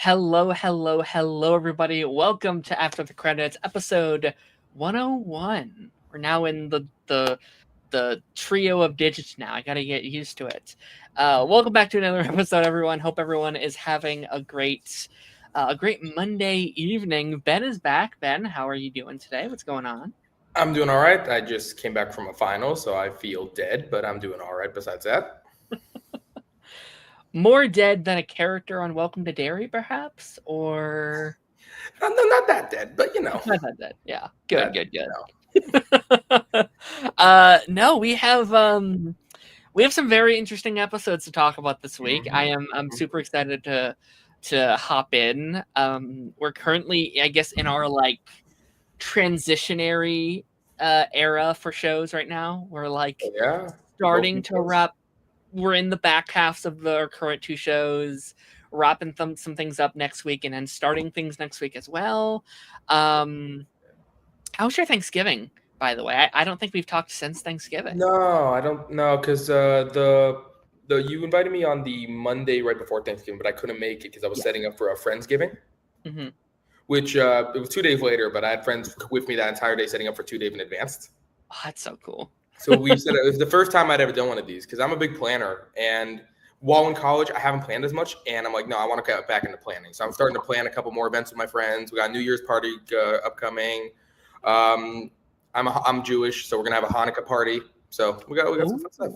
Hello, everybody. Welcome to After the Credits, episode 101. We're now in the trio of digits now. I gotta get used to it. Welcome back to another episode, everyone. Hope everyone is having a great Monday evening. Ben is back. Ben, how are you doing today? What's going on? I'm doing all right. I just came back from a final, so I feel dead, but I'm doing all right besides that. More dead than a character on Welcome to Derry, perhaps, or Not that dead, but not that dead. Yeah, that, good. you No, we have some very interesting episodes to talk about this week. I'm super excited to hop in. We're currently, I guess, in our transitionary era for shows right now. We're Yeah. starting to wrap. We're in the back halves of our current two shows, wrapping some things up next week, and then starting things next week as well. How's your Thanksgiving, by the way? I don't think we've talked since Thanksgiving. No, I don't know, because the you invited me on the Monday right before Thanksgiving, but I couldn't make it because I was setting up for a Friendsgiving, Mm-hmm. which it was 2 days later, but I had friends with me that entire day setting up for 2 days in advance. Oh, that's so cool. So we said it was the first time I'd ever done one of these because I'm a big planner. And while in college, I haven't planned as much. And I'm like, no, I want to get back into planning. So I'm starting to plan a couple more events with my friends. We got a New Year's party upcoming. I'm Jewish, so we're gonna have a Hanukkah party. So we got some fun stuff.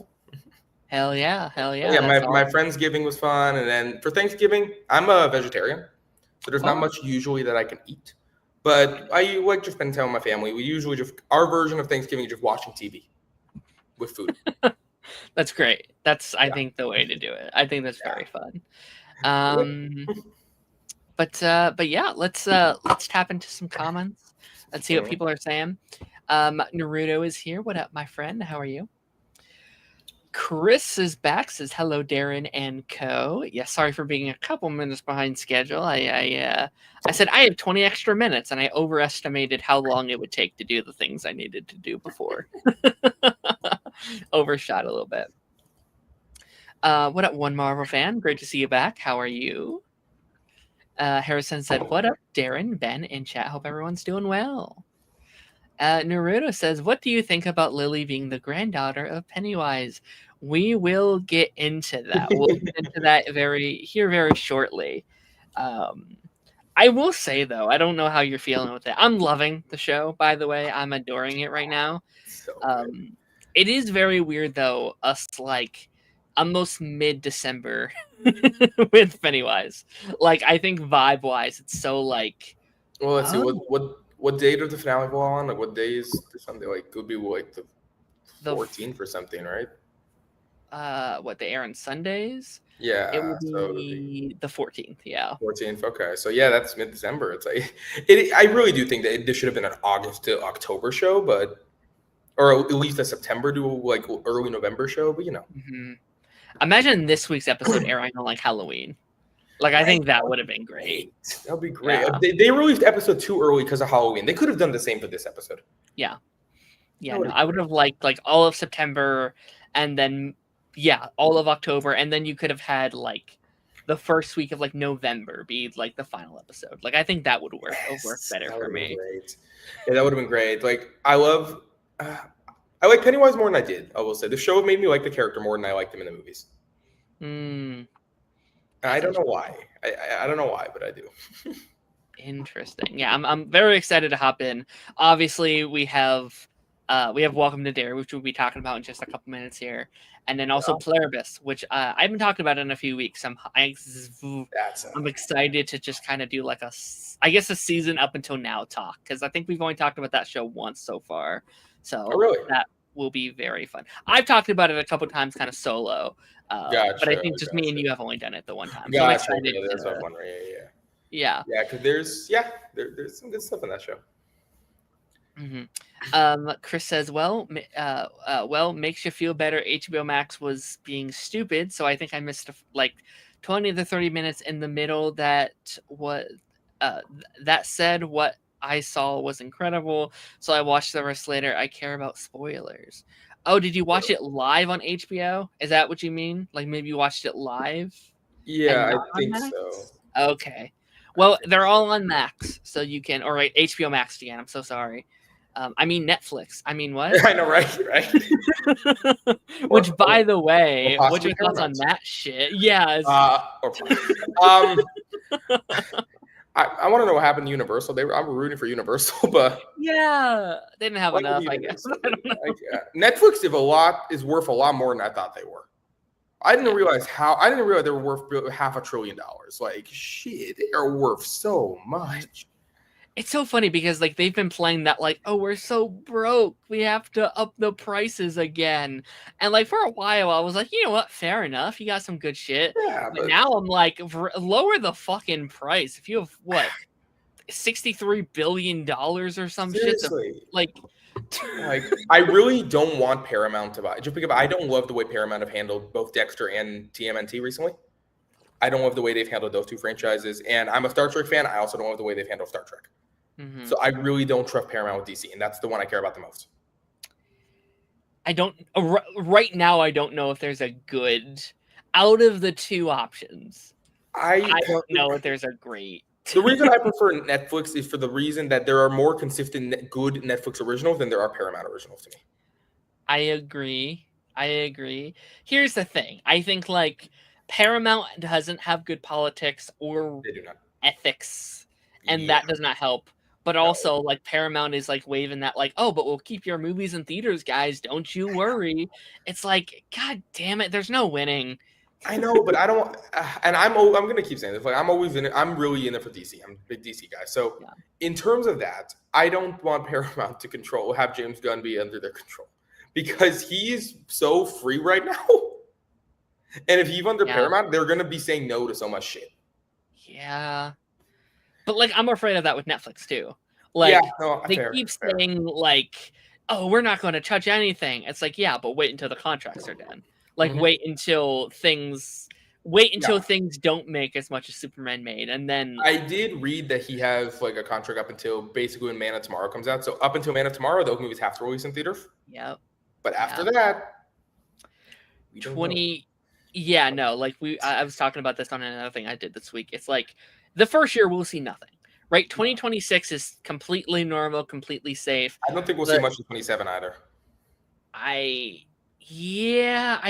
Hell yeah. Yeah, my Friendsgiving was fun. And then for Thanksgiving, I'm a vegetarian. So there's not much usually that I can eat. But I like just spending time with my family. We usually our version of Thanksgiving is just watching TV. With food. That's great. That's I think the way to do it. I think that's very fun. But yeah, let's tap into some comments. Let's see what people are saying. Naruto is here. What up, my friend? How are you? Chris is back. Says hello, Darren and Co. Yeah, sorry for being a couple minutes behind schedule. I said I have 20 extra minutes, and I overestimated how long it would take to do the things I needed to do before. Overshot a little bit. What up, One Marvel fan? Great to see you back. How are you? Harrison said, what up, Darren, Ben, and chat? Hope everyone's doing well. Naruto says, what do you think about Lily being the granddaughter of Pennywise? We will get into that. We'll get into that very shortly. I will say, though, I don't know how you're feeling with it. I'm loving the show, by the way. I'm adoring it right now. It is very weird, though, us almost mid-December with Pennywise. I think vibe-wise, it's so Well, let's see. What day does the finale go on? What day is Sunday? It would be the 14th or something, right? What, they air on Sundays? Yeah. It would be the 14th, yeah. 14th, okay. So, yeah, that's mid-December. It's I really do think that this should have been an August to October show, or at least a September to early November show, but Mm-hmm. Imagine this week's episode airing on Halloween. I think that would have been great. That would be great. Yeah. They released episode too early because of Halloween. They could have done the same for this episode. Yeah. Yeah, no, I would have liked all of September and then all of October, and then you could have had the first week of November be the final episode. I think that would work better for me. Great. Yeah, that would have been great. I like Pennywise more than I did, I will say. The show made me like the character more than I liked him in the movies. I don't know why. I don't know why, but I do. Interesting. Yeah, I'm very excited to hop in. Obviously, we have Welcome to Derry, which we'll be talking about in just a couple minutes here, and then also Pluribus, which I haven't talked about in a few weeks. I'm excited to just kind of do a season up until now talk, because I think we've only talked about that show once so far. So that will be very fun. I've talked about it a couple times kind of solo, but I think just me and you have only done it the one time. So I'm excited. Yeah, because there's some good stuff in that show. Mm-hmm. Chris says, well, makes you feel better. HBO Max was being stupid, so I think I missed 20 to 30 minutes in the middle. That said, what I saw was incredible, so I watched the rest later. I care about spoilers. Oh, did you watch it live on HBO? Is that what you mean? Maybe you watched it live? Yeah, I think so. Okay. Well, they're all on Max, so you can, or right, HBO Max again. I'm so sorry. I mean Netflix. I mean what? I know, right? Which, by the way, or what's your thoughts on Paramount. that shit? Yeah. Or I want to know what happened to Universal. I'm rooting for Universal, but Yeah, they didn't have what enough, did I guess. Universal I do? don't know. Like, Netflix is worth a lot more than I thought they were. I didn't realize they were worth $500 billion. Like, shit, they are worth so much. It's so funny because like they've been playing that like, oh, we're so broke, we have to up the prices again. And like for a while I was like, you know what, fair enough, you got some good shit. Yeah, But now I'm like, lower the fucking price. If you have what, $63 billion or some seriously. shit, like I really don't want Paramount to buy, just because I don't love the way Paramount have handled both Dexter and TMNT recently. I don't love the way they've handled those two franchises, and I'm a Star Trek fan. I also don't love the way they've handled Star Trek. Mm-hmm. So I really don't trust Paramount with DC, and that's the one I care about the most. I don't right now. I don't know if there's a good out of the two options. I don't know if there's a great. The reason I prefer Netflix is for the reason that there are more consistent good Netflix originals than there are Paramount originals to me. I agree. Here's the thing. I think like Paramount doesn't have good politics or They do not. ethics, and that does not help. But also, like, Paramount is like waving that, like, oh, but we'll keep your movies in theaters, guys. Don't you worry. It's like, God damn it, there's no winning. I know, but I don't. And I'm gonna keep saying this. Like, I'm always in it. I'm really in it for DC. I'm a big DC guy. So, in terms of that, I don't want Paramount to have James Gunn be under their control because he's so free right now. And if he's under Paramount, they're gonna be saying no to so much shit. Yeah. But like I'm afraid of that with Netflix too. Like they keep saying like, "Oh, we're not going to touch anything." It's like, yeah, but wait until the contracts are done. Like wait until things don't make as much as Superman made, and then I did read that he has like a contract up until basically when Man of Tomorrow comes out. So up until Man of Tomorrow, those movies have to release in theaters. Yep. But after that, I was talking about this on another thing I did this week. It's like the first year we'll see nothing, right? 2026 is completely normal, completely safe. I don't think we'll see much in 27 either. I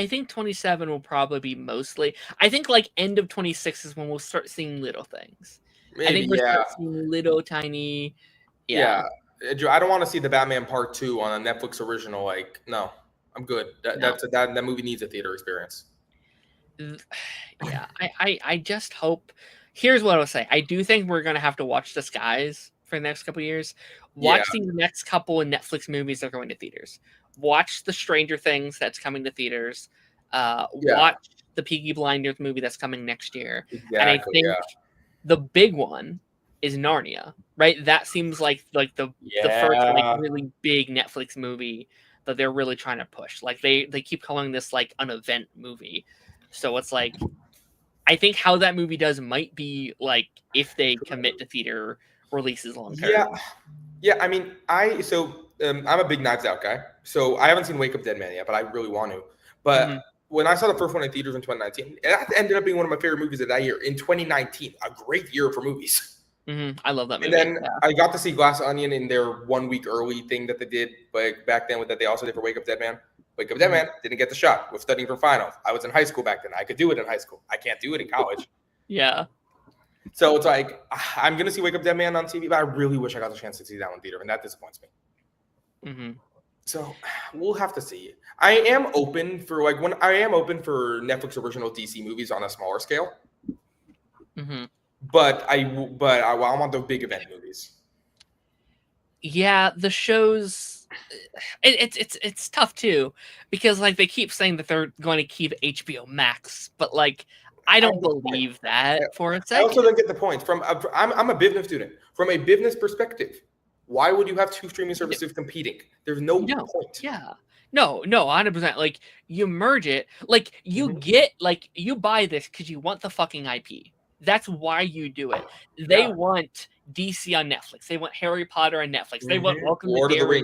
think 27 will probably be mostly. I think like end of 26 is when we'll start seeing little things. Maybe, I think we'll start seeing little tiny. Yeah. I don't want to see the Batman Part 2 on a Netflix original. Like, no, I'm good. That movie needs a theater experience. Yeah, I just hope. Here's what I'll say. I do think we're going to have to watch The Skies for the next couple of years. Watch these next couple of Netflix movies that are going to theaters. Watch the Stranger Things that's coming to theaters. Watch the Peaky Blinders movie that's coming next year. Exactly, and I think the big one is Narnia, right? That seems like the first like really big Netflix movie that they're really trying to push. Like they keep calling this like an event movie. So it's like I think how that movie does might be like if they commit to theater releases long term. Yeah. I mean, I'm a big Knives Out guy, so I haven't seen Wake Up Dead Man yet, but I really want to. But when I saw the first one in theaters in 2019, that ended up being one of my favorite movies of that year. In 2019, a great year for movies. I love that movie. And then I got to see Glass Onion in their 1 week early thing that they did, like back then, with that they also did for Wake Up Dead Man. Wake Up Dead Man didn't get the shot. Was studying for finals. I was in high school back then. I could do it in high school. I can't do it in college. Yeah. So it's like I'm gonna see Wake Up Dead Man on TV, but I really wish I got the chance to see that one in theater, and that disappoints me. So we'll have to see. I am open for Netflix original DC movies on a smaller scale. But I want the big event movies. Yeah, the shows. It's tough too because like they keep saying that they're going to keep HBO Max, but like I don't believe that for a second. I also don't get the point. I'm a business student. From a business perspective, why would you have two streaming services competing? There's no point. Yeah. No, 100%. Like you merge it. Like you get like you buy this because you want the fucking IP. That's why you do it. They want DC on Netflix. They want Harry Potter on Netflix. They want Welcome to Derry.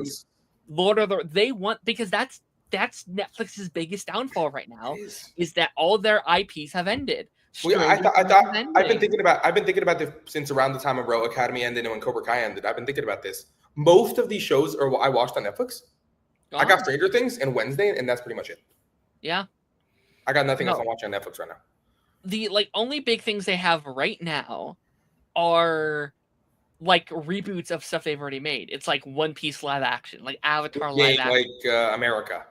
They want because that's Netflix's biggest downfall right now is that all their IPs have ended. Well, yeah, Stranger I Things thought is I've been ending. thinking about this since around the time Umbrella Academy ended and when Cobra Kai ended. I've been thinking about this. Most of these shows are what I watched on Netflix. I got Gone. Stranger Things and Wednesday, and that's pretty much it. Yeah. I got nothing else No. I'm watching on Netflix right now. The like only big things they have right now are like reboots of stuff they've already made. It's like One Piece live action, like Avatar live Game action. like America.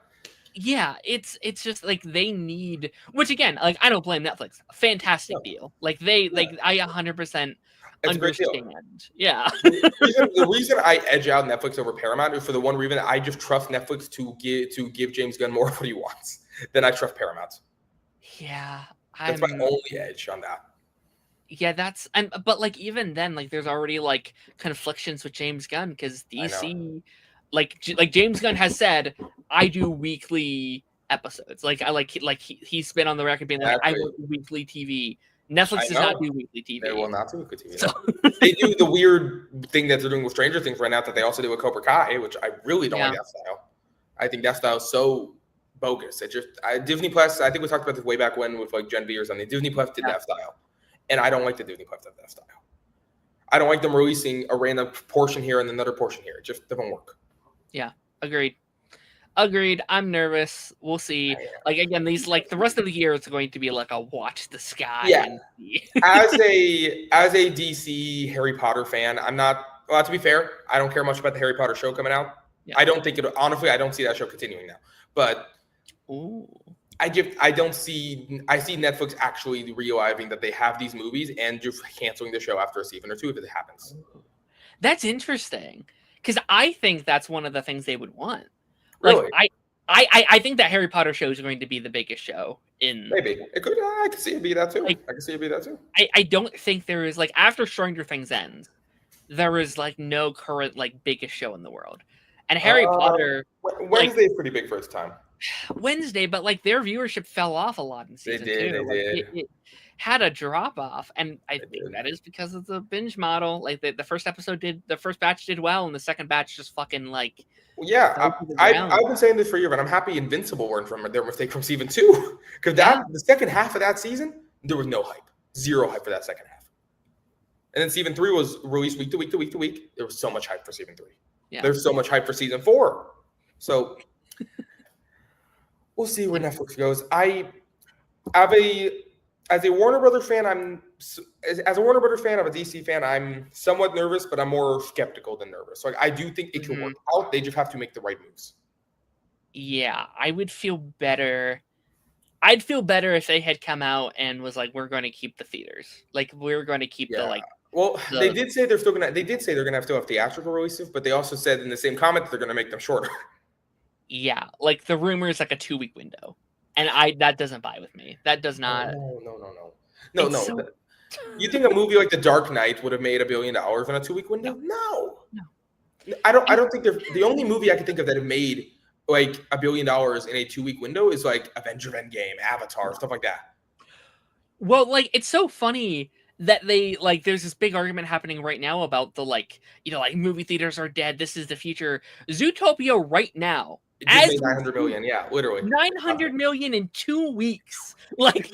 Yeah, it's just like they need, which again, like I don't blame Netflix. Fantastic No, deal. Like they yeah, like I 100% it's a great deal. understand. Yeah. The reason I edge out Netflix over Paramount is for the one reason I just trust Netflix to give James Gunn more of what he wants than I trust Paramount. Yeah. That's my only edge on that. Yeah, that's and but like even then, like there's already like conflictions with James Gunn because I know. DC, like James Gunn has said, I do weekly episodes. Like I he's been on the record being like, I Exactly. want weekly TV. Netflix I does not know. do weekly They TV. will not do good TV. So They do the weird thing that they're doing with Stranger Things right now that they also do with Cobra Kai, which I really don't yeah, like that style. I think that style is so bogus. It just Disney Plus. I think we talked about this way back when with like Gen V or something. Disney Plus did Yeah. that style, and I don't like the Disney Plus of that style. I don't like them releasing a random portion here and another portion here. It just doesn't work. yeah, agreed. I'm nervous. We'll see. Like again, these like the rest of the year is going to be like a watch the sky. Yeah. And see. as a DC Harry Potter fan, I'm not. Well, to be fair, I don't care much about the Harry Potter show coming out. Yeah. I don't think it. Honestly, I don't see that show continuing now. But Ooh. I see Netflix actually realizing that they have these movies and just canceling the show after a season or two if it happens. That's interesting because I think that's one of the things they would want. Like Really? I think that Harry Potter show is going to be the biggest show in. Maybe it could. I can see it be that too. Like, I can see it be that too. I don't think there is like after Stranger Things ends, there is like no current like biggest show in the world, and Harry Potter Wednesday is pretty big for its time. Wednesday, but like their viewership fell off a lot in season 2. They did. It had a drop off, and I think that is because of the binge model. Like the first batch did well, and the second batch just fucking like. Well, yeah, I've been saying this for years, but I'm happy Invincible learned from their mistake from season 2 because the second half of that season there was no hype, zero hype for that second half, and then season 3 was released week to week to week to week. There was so much hype for season 3. Yeah. There's so much hype for season 4, so we'll see where Netflix goes. As a Warner Brothers fan, I'm a DC fan. I'm somewhat nervous, but I'm more skeptical than nervous. Like I do think it can work out. They just have to make the right moves. Yeah, I would feel better. I'd feel better if they had come out and was like, "We're going to keep the theaters. Like we're going to keep the like." Well, they did say they're still gonna. They did say they're gonna still have theatrical releases, but they also said in the same comment that they're gonna make them shorter. Yeah, like the rumor is like a 2-week window. And that doesn't buy with me. That does not. No. So... You think a movie like The Dark Knight would have made $1 billion in a 2-week window? No. I don't think the only movie I can think of that have made like $1 billion in a 2-week window is like Avengers Endgame, Avatar, stuff like that. Well, like it's so funny that they like there's this big argument happening right now about the like movie theaters are dead. This is the future. Zootopia right now. It just made 900 million, yeah, literally 900 million in 2 weeks. Like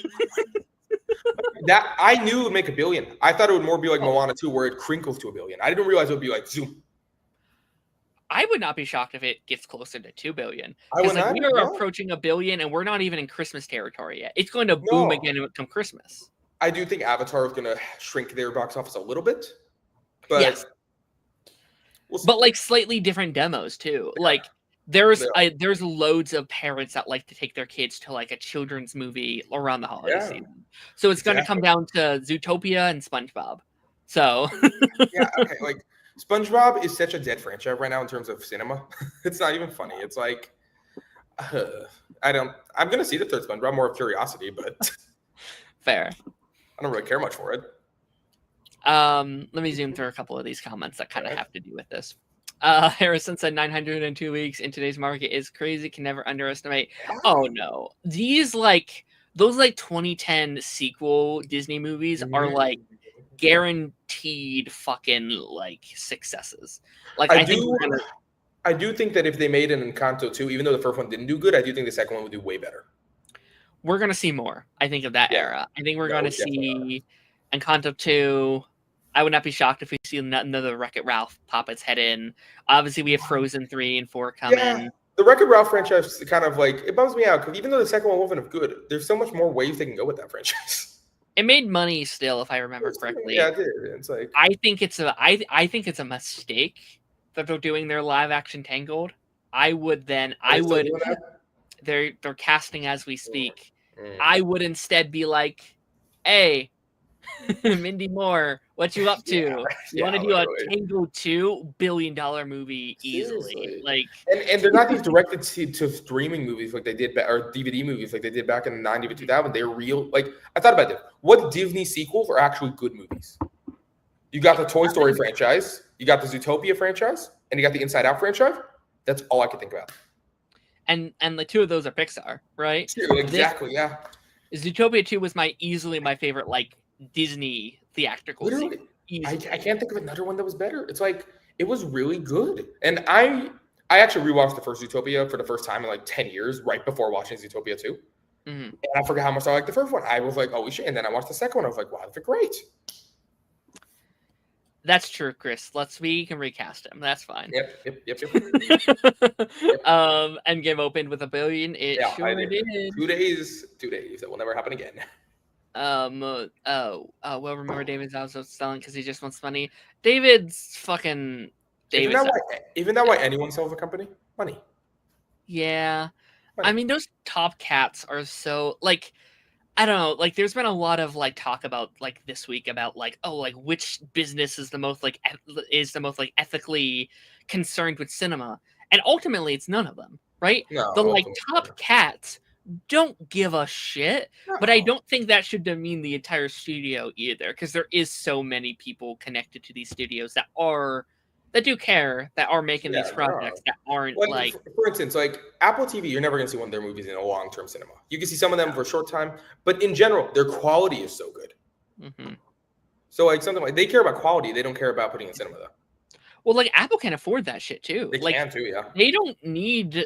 that, I knew it would make $1 billion. I thought it would more be like Moana 2, where it crinkles to $1 billion. I didn't realize it would be like Zoom. I would not be shocked if it gets closer to 2 billion. Because like, we are approaching $1 billion, and we're not even in Christmas territory yet. It's going to boom again come Christmas. I do think Avatar is going to shrink their box office a little bit, but yes, but like slightly different demos too. Yeah. Like. There's loads of parents that like to take their kids to like a children's movie around the holiday season. So it's going to come down to Zootopia and SpongeBob. So yeah, okay. Like SpongeBob is such a dead franchise right now in terms of cinema. It's not even funny. It's like I'm going to see the third SpongeBob more of curiosity, but fair. I don't really care much for it. Let me zoom through a couple of these comments that kind of have to do with this. Harrison said 902 weeks in today's market is crazy. Can never underestimate. Oh no, those 2010 sequel Disney movies are like guaranteed fucking like successes. Like I do think that if they made an Encanto 2, even though the first one didn't do good, I do think the second one would do way better. we're gonna see more. I think of that era. I think we're gonna see Encanto 2. I would not be shocked if we see another Wreck-It Ralph pop its head in. Obviously, we have Frozen 3 and 4 coming. Yeah, the Wreck-It Ralph franchise kind of like, it bums me out because even though the second one wasn't good, there's so much more ways they can go with that franchise. It made money still, if I remember correctly. Yeah, it did. It's like, I think it's a mistake that they're doing their live action Tangled. They're casting as we speak. I would instead be like, hey, Mindy Moore, what you up to? You want to do a Tangled 2 $1 billion movie easily? Seriously. Like, and they're not these directed to streaming movies like they did, or DVD movies like they did back in the 90s and 2000. They're real. Like, I thought about this. What Disney sequels are actually good movies? You got the Toy Story franchise, you got the Zootopia franchise, and you got the Inside Out franchise. That's all I could think about. And the two of those are Pixar, right? True, exactly. Yeah. Zootopia 2 was easily my favorite like Disney theatrical. Literally, I can't think of another one that was better. It's like, it was really good. And I actually rewatched the first Zootopia for the first time in like 10 years, right before watching Zootopia 2. And I forgot how much I liked the first one. I was like, oh shit. And then I watched the second one. I was like, wow, that's great. That's true, Chris. We can recast him. That's fine. Yep. Endgame opened with $1 billion. It did. 2 days. That will never happen again. Well, remember David's also selling because he just wants money. David's fucking David. Even that why anyone sells a company? Money. Yeah. Money. I mean, those top cats are so like, I don't know, like there's been a lot of like talk about like this week about like, oh, like which business is the most ethically concerned with cinema. And ultimately it's none of them, right? No, the top cats don't give a shit, but I don't think that should demean the entire studio either, because there is so many people connected to these studios that do care, that are making these projects that aren't like for instance, like Apple TV, you're never going to see one of their movies in a long-term cinema. You can see some of them for a short time, but in general, their quality is so good. So like something like, they care about quality, they don't care about putting in cinema though. Well, like Apple can afford that shit too. They can too, yeah. They don't need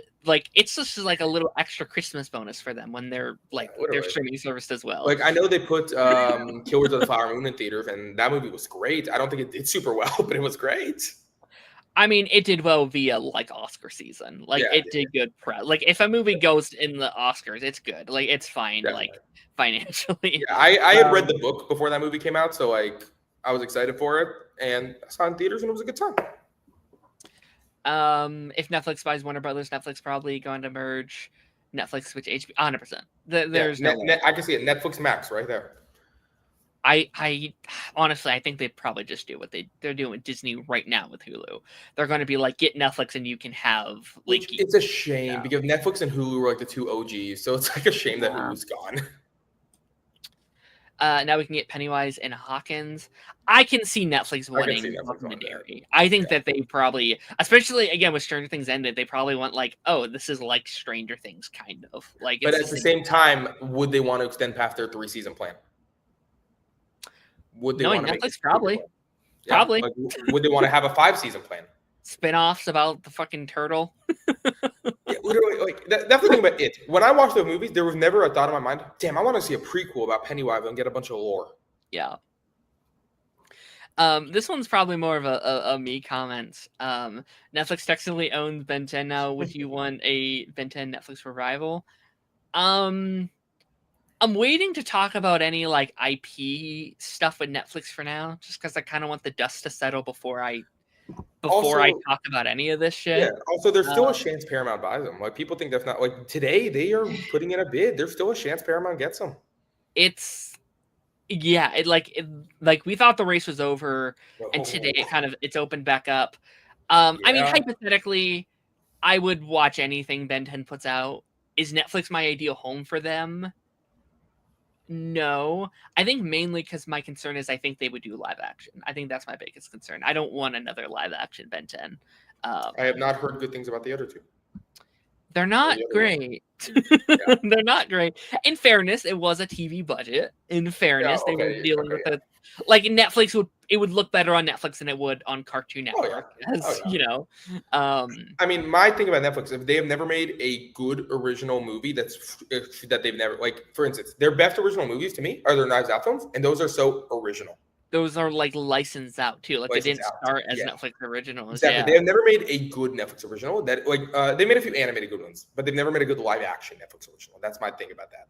it's just like a little extra Christmas bonus for them when they're like their streaming service as well. Like I know they put Killers of the Flower Moon in theaters, and that movie was great. I don't think it did super well, but it was great. I mean, it did well via like Oscar season. Like it did good press. Like if a movie goes in the Oscars, it's good. Like it's fine. Definitely. Like financially. Yeah, I had read the book before that movie came out, so like I was excited for it, and I saw it in theaters, and it was a good time. If Netflix buys Warner Brothers, Netflix probably going to merge Netflix with HBO. 100%. There's I can see it. Netflix Max right there. I honestly, I think they probably just do what they're doing with Disney right now with Hulu. They're going to be like, get Netflix and you can have like. It's a shame because Netflix and Hulu were like the two OGs, so it's like a shame that Hulu's gone. Now we can get Pennywise and Hawkins. I can see Netflix wanting Welcome to Derry. I think that they probably, especially again with Stranger Things ended, they probably want like, oh, this is like Stranger Things kind of like. But at the same time, would they want to extend past their 3-season plan? Would they want to Netflix probably? Yeah, probably. Like, would they want to have a 5-season plan? Spin-offs about the fucking turtle. Yeah, literally, like that's the thing about it. When I watched the movies, there was never a thought in my mind, damn, I want to see a prequel about Pennywise and get a bunch of lore. Yeah. This one's probably more of a me comment. Netflix technically owns Ben 10 now. Would you want a Ben 10 Netflix revival? I'm waiting to talk about any like IP stuff with Netflix for now, just because I kind of want the dust to settle before I talk about any of this shit. Yeah. Also, there's still a chance Paramount buys them. Like people think that's not like today. They are putting in a bid. There's still a chance Paramount gets them. Like we thought the race was over, and today it's opened back up. I mean, hypothetically, I would watch anything Ben 10 puts out. Is Netflix my ideal home for them? No, I think mainly because my concern is I think they would do live action. I think that's my biggest concern. I don't want another live action Ben 10. I have not heard good things about the other two. They're not great. They're not great. In fairness, it was a TV budget. In fairness, they were dealing with it. Like Netflix would it would look better on Netflix than it would on Cartoon Network. I mean, my thing about Netflix, if they have never made a good original movie that they've never, like, for instance, their best original movies to me are their Knives Out films, and those are so original. Those are like licensed out too. Like they didn't start as Netflix originals. Exactly. Yeah. They have never made a good Netflix original. That they made a few animated good ones, but they've never made a good live action Netflix original. That's my thing about that.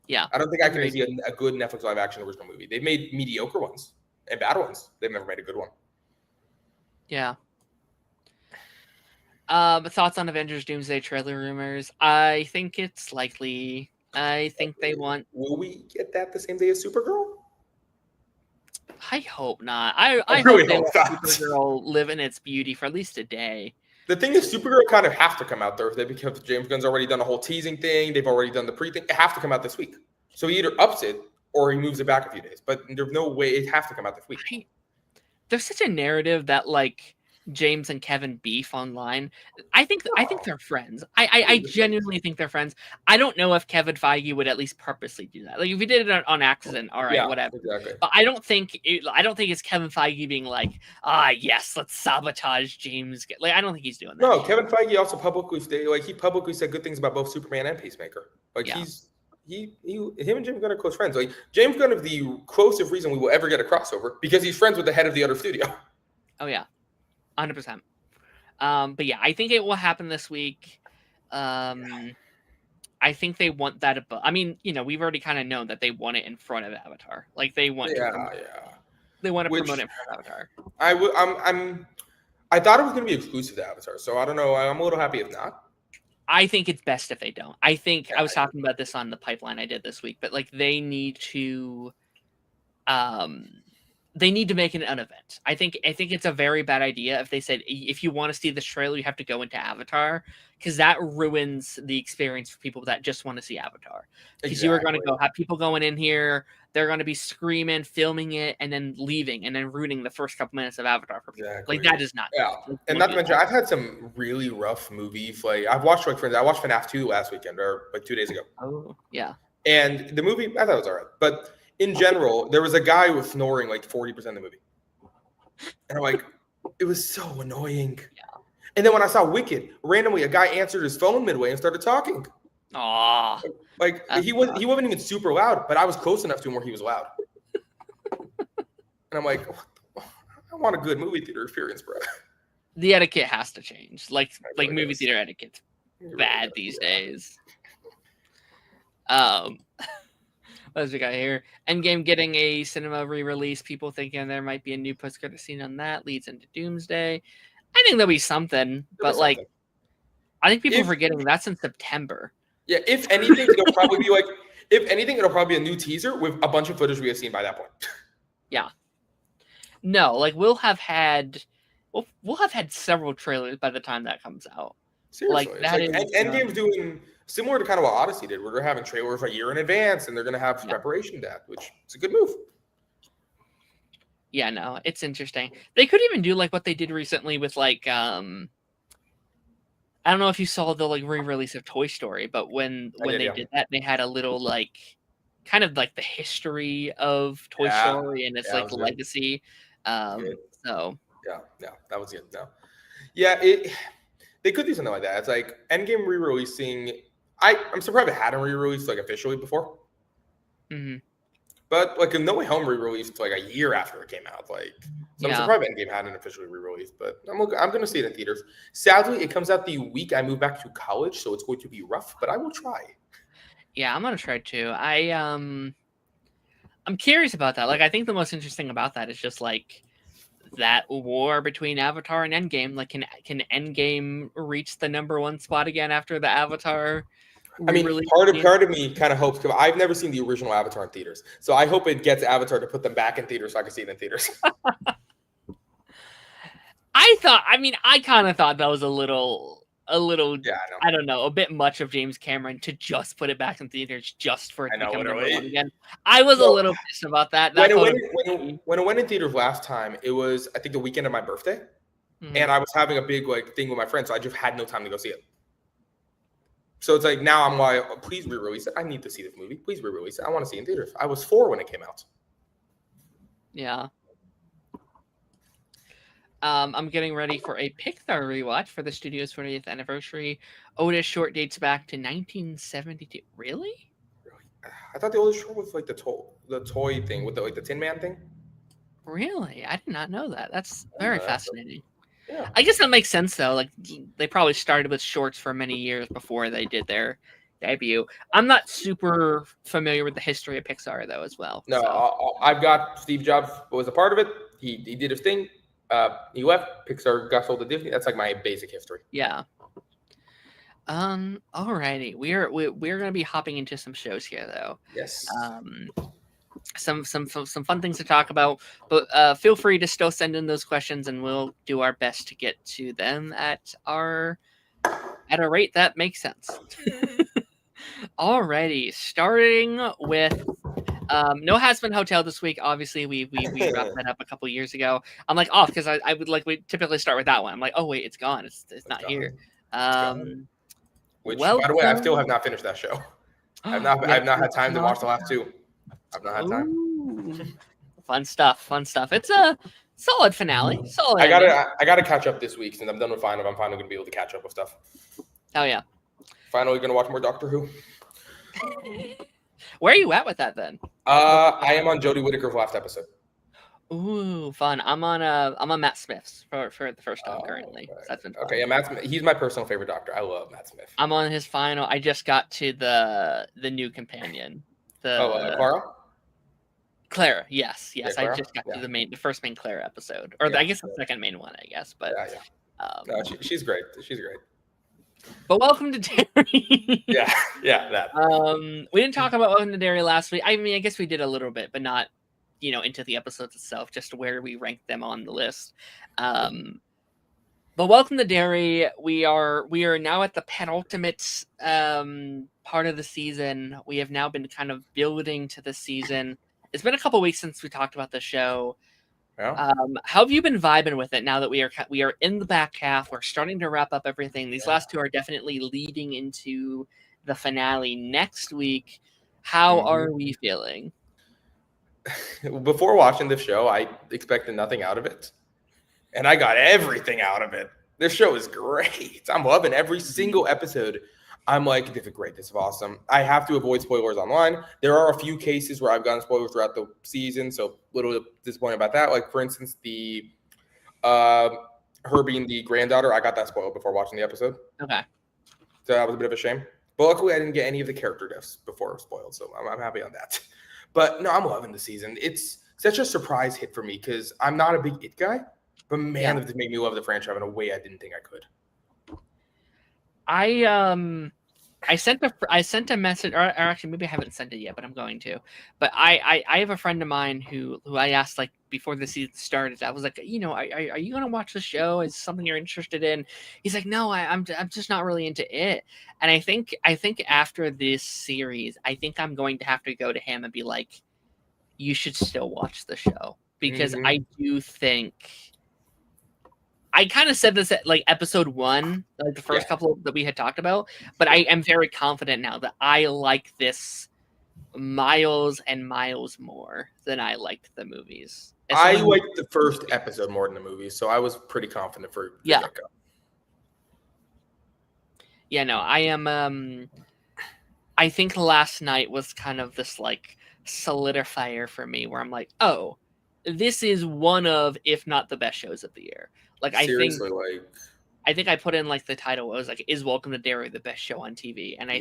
Yeah. I don't think I can make a good Netflix live action original movie. They've made mediocre ones and bad ones. They've never made a good one. Yeah. Thoughts on Avengers Doomsday trailer rumors? I think it's likely. I think they want. Will we get that the same day as Supergirl? I hope not. I really hope not. Supergirl live in its beauty for at least a day. The thing is, Supergirl kind of have to come out Thursday because James Gunn's already done a whole teasing thing. They've already done the pre-thing. It have to come out this week. So he either ups it or he moves it back a few days. But there's no way it has to come out this week. There's such a narrative that like James and Kevin beef online. I think they're friends. I genuinely think they're friends. I don't know if Kevin Feige would at least purposely do that. Like if he did it on accident, all right, whatever. Exactly. But I don't think it's Kevin Feige being like, yes, let's sabotage James. Like I don't think he's doing that. No, Kevin Feige also publicly said good things about both Superman and Peacemaker. Like him and James Gunn are close friends. Like James Gunn is the closest reason we will ever get a crossover because he's friends with the head of the other studio. Oh yeah. 100%. But yeah, I think it will happen this week. I think they want that above. I mean, we've already kind of known that they want it in front of Avatar. Like they want they want to promote it in front of Avatar. I thought it was going to be exclusive to Avatar, so I don't know. I'm a little happy if not. I think it's best if they don't. I think I was talking about this on the pipeline I did this week, but like they need to make it an event. I think it's a very bad idea if they said if you want to see this trailer, you have to go into Avatar, because that ruins the experience for people that just want to see Avatar. Because you are going to have people going in here, they're going to be screaming, filming it, and then leaving, and then ruining the first couple minutes of Avatar for people. Like that is not. Yeah, and not to mention, I've had some really rough movies. Like I've watched I watched FNAF 2 last weekend or like 2 days ago. Oh yeah. And the movie, I thought it was alright, but in general, there was a guy who was snoring like 40% of the movie. And I'm like, it was so annoying. Yeah. And then when I saw Wicked, randomly a guy answered his phone midway and started talking. Aww. Like he wasn't even super loud, but I was close enough to him where he was loud. And I'm like, I want a good movie theater experience, bro. The etiquette has to change. Like movie theater etiquette's bad these days. What else we got here? Endgame getting a cinema re-release. People thinking there might be a new post-credit scene on that leads into Doomsday. I think there'll be something, but like, I think people are forgetting that's in September. Yeah, if anything, it'll probably be like, it'll probably be a new teaser with a bunch of footage we have seen by that point. Yeah. No, like we'll have had several trailers by the time that comes out. Seriously, like that Endgame's doing similar to kind of what Odyssey did, where they're having trailers a year in advance, and they're going to have preparation to that, which is a good move. Yeah, no, it's interesting. They could even do like what they did recently with like, I don't know if you saw the like re-release of Toy Story, but when they did that, they had a little like, kind of like the history of Toy Story and its like legacy. So that was good. No, they could do something like that. It's like Endgame re-releasing. I'm surprised it hadn't re-released like officially before. Mm-hmm. But like No Way Home re-released like a year after it came out. Like, so I'm surprised Endgame hadn't officially re-released. But I'm going to see it in theaters. Sadly, it comes out the week I move back to college, so it's going to be rough. But I will try. Yeah, I'm going to try too. I'm curious about that. Like, I think the most interesting about that is just like that war between Avatar and Endgame. Like, can Endgame reach the #1 spot again after the Avatar? I mean, part of me kind of hopes, because I've never seen the original Avatar in theaters, so I hope it gets Avatar to put them back in theaters so I can see it in theaters. I kind of thought that was a little, I don't know, a bit much of James Cameron to just put it back in theaters just for it to become #1 again. I was a little pissed about that. When it went in theaters last time, it was, I think, the weekend of my birthday, and I was having a big like thing with my friends, so I just had no time to go see it. So it's like now I'm like, oh, please re-release it. I need to see this movie. Please re-release it. I want to see it in theaters. I was 4 when it came out. Yeah. I'm getting ready for a Pixar rewatch for the studio's 40th anniversary. Otis Short dates back to 1972. Really? I thought the oldest short was like the toy thing with the Tin Man thing. Really? I did not know that. That's Yeah, very fascinating. yeah. I guess that makes sense though. Like they probably started with shorts for many years before they did their debut. I'm not super familiar with the history of Pixar though as well. No, So I've got Steve Jobs was a part of it. He did his thing. He left. Pixar got sold to Disney. That's like my basic history. yeah. Alrighty. We're gonna be hopping into some shows here though. Yes. Some fun things to talk about, but feel free to still send in those questions and we'll do our best to get to them at a rate that makes sense. Alrighty, starting with No Hazbin Hotel this week. Obviously, we wrapped that up a couple years ago. I'm like off because I would like we typically start with that one. I'm like, oh wait, it's gone. It's not gone. here. Which, by the way, I still have not finished that show. I've not had time to watch the last two. I've not had time. Fun stuff. It's a solid finale. Solid. I gotta catch up this week since I'm done with Final. I'm finally gonna be able to catch up with stuff. Oh yeah. Finally gonna watch more Doctor Who. Where are you at with that then? I am on Jodie Whittaker's last episode. Ooh, fun. I'm on Matt Smith's for the first time currently. Right. So that's been fun. Okay, yeah, he's my personal favorite Doctor. I love Matt Smith. I'm on his final. I just got to the new companion. Clara, yes. Yeah, Clara? I just got to the first main Clara episode, or I guess the second main one. I guess, but no, she's great. She's great. But welcome to Derry. yeah, that. We didn't talk about Welcome to Derry last week. I mean, I guess we did a little bit, but not, into the episodes itself, just where we ranked them on the list. But Welcome to Derry, we are now at the penultimate part of the season. We have now been kind of building to the season. It's been a couple weeks since we talked about the show. Yeah. How have you been vibing with it now that we are in the back half? We're starting to wrap up everything. These last two are definitely leading into the finale next week. How are we feeling? Before watching this show, I expected nothing out of it. And I got everything out of it. This show is great. I'm loving every single episode. I'm like, this is great. This is awesome. I have to avoid spoilers online. There are a few cases where I've gotten spoilers throughout the season, so a little disappointed about that. Like, for instance, the her being the granddaughter, I got that spoiled before watching the episode. Okay. So that was a bit of a shame. But luckily, I didn't get any of the character deaths before spoiled, so I'm happy on that. But no, I'm loving the season. It's such a surprise hit for me because I'm not a big It guy. But man, it made me love the franchise in a way I didn't think I could. I sent a message, or actually maybe I haven't sent it yet, but I'm going to. But I have a friend of mine who I asked like before the season started. I was like, are you going to watch the show? Is it something you're interested in? He's like, no, I'm just not really into it. And I think after this series, I think I'm going to have to go to him and be like, you should still watch the show because I do think. I kind of said this at like episode 1, like the first couple that we had talked about, but I am very confident now that I like this miles and miles more than I liked the movies. I liked the first episode more than the movies, so I was pretty confident for get-go. Yeah, no, I am. I think last night was kind of this like solidifier for me, where I'm like, oh, this is one of, if not the best shows of the year. Like seriously, I think I put in like the title. It was like, "Is Welcome to Derry the best show on TV?" And I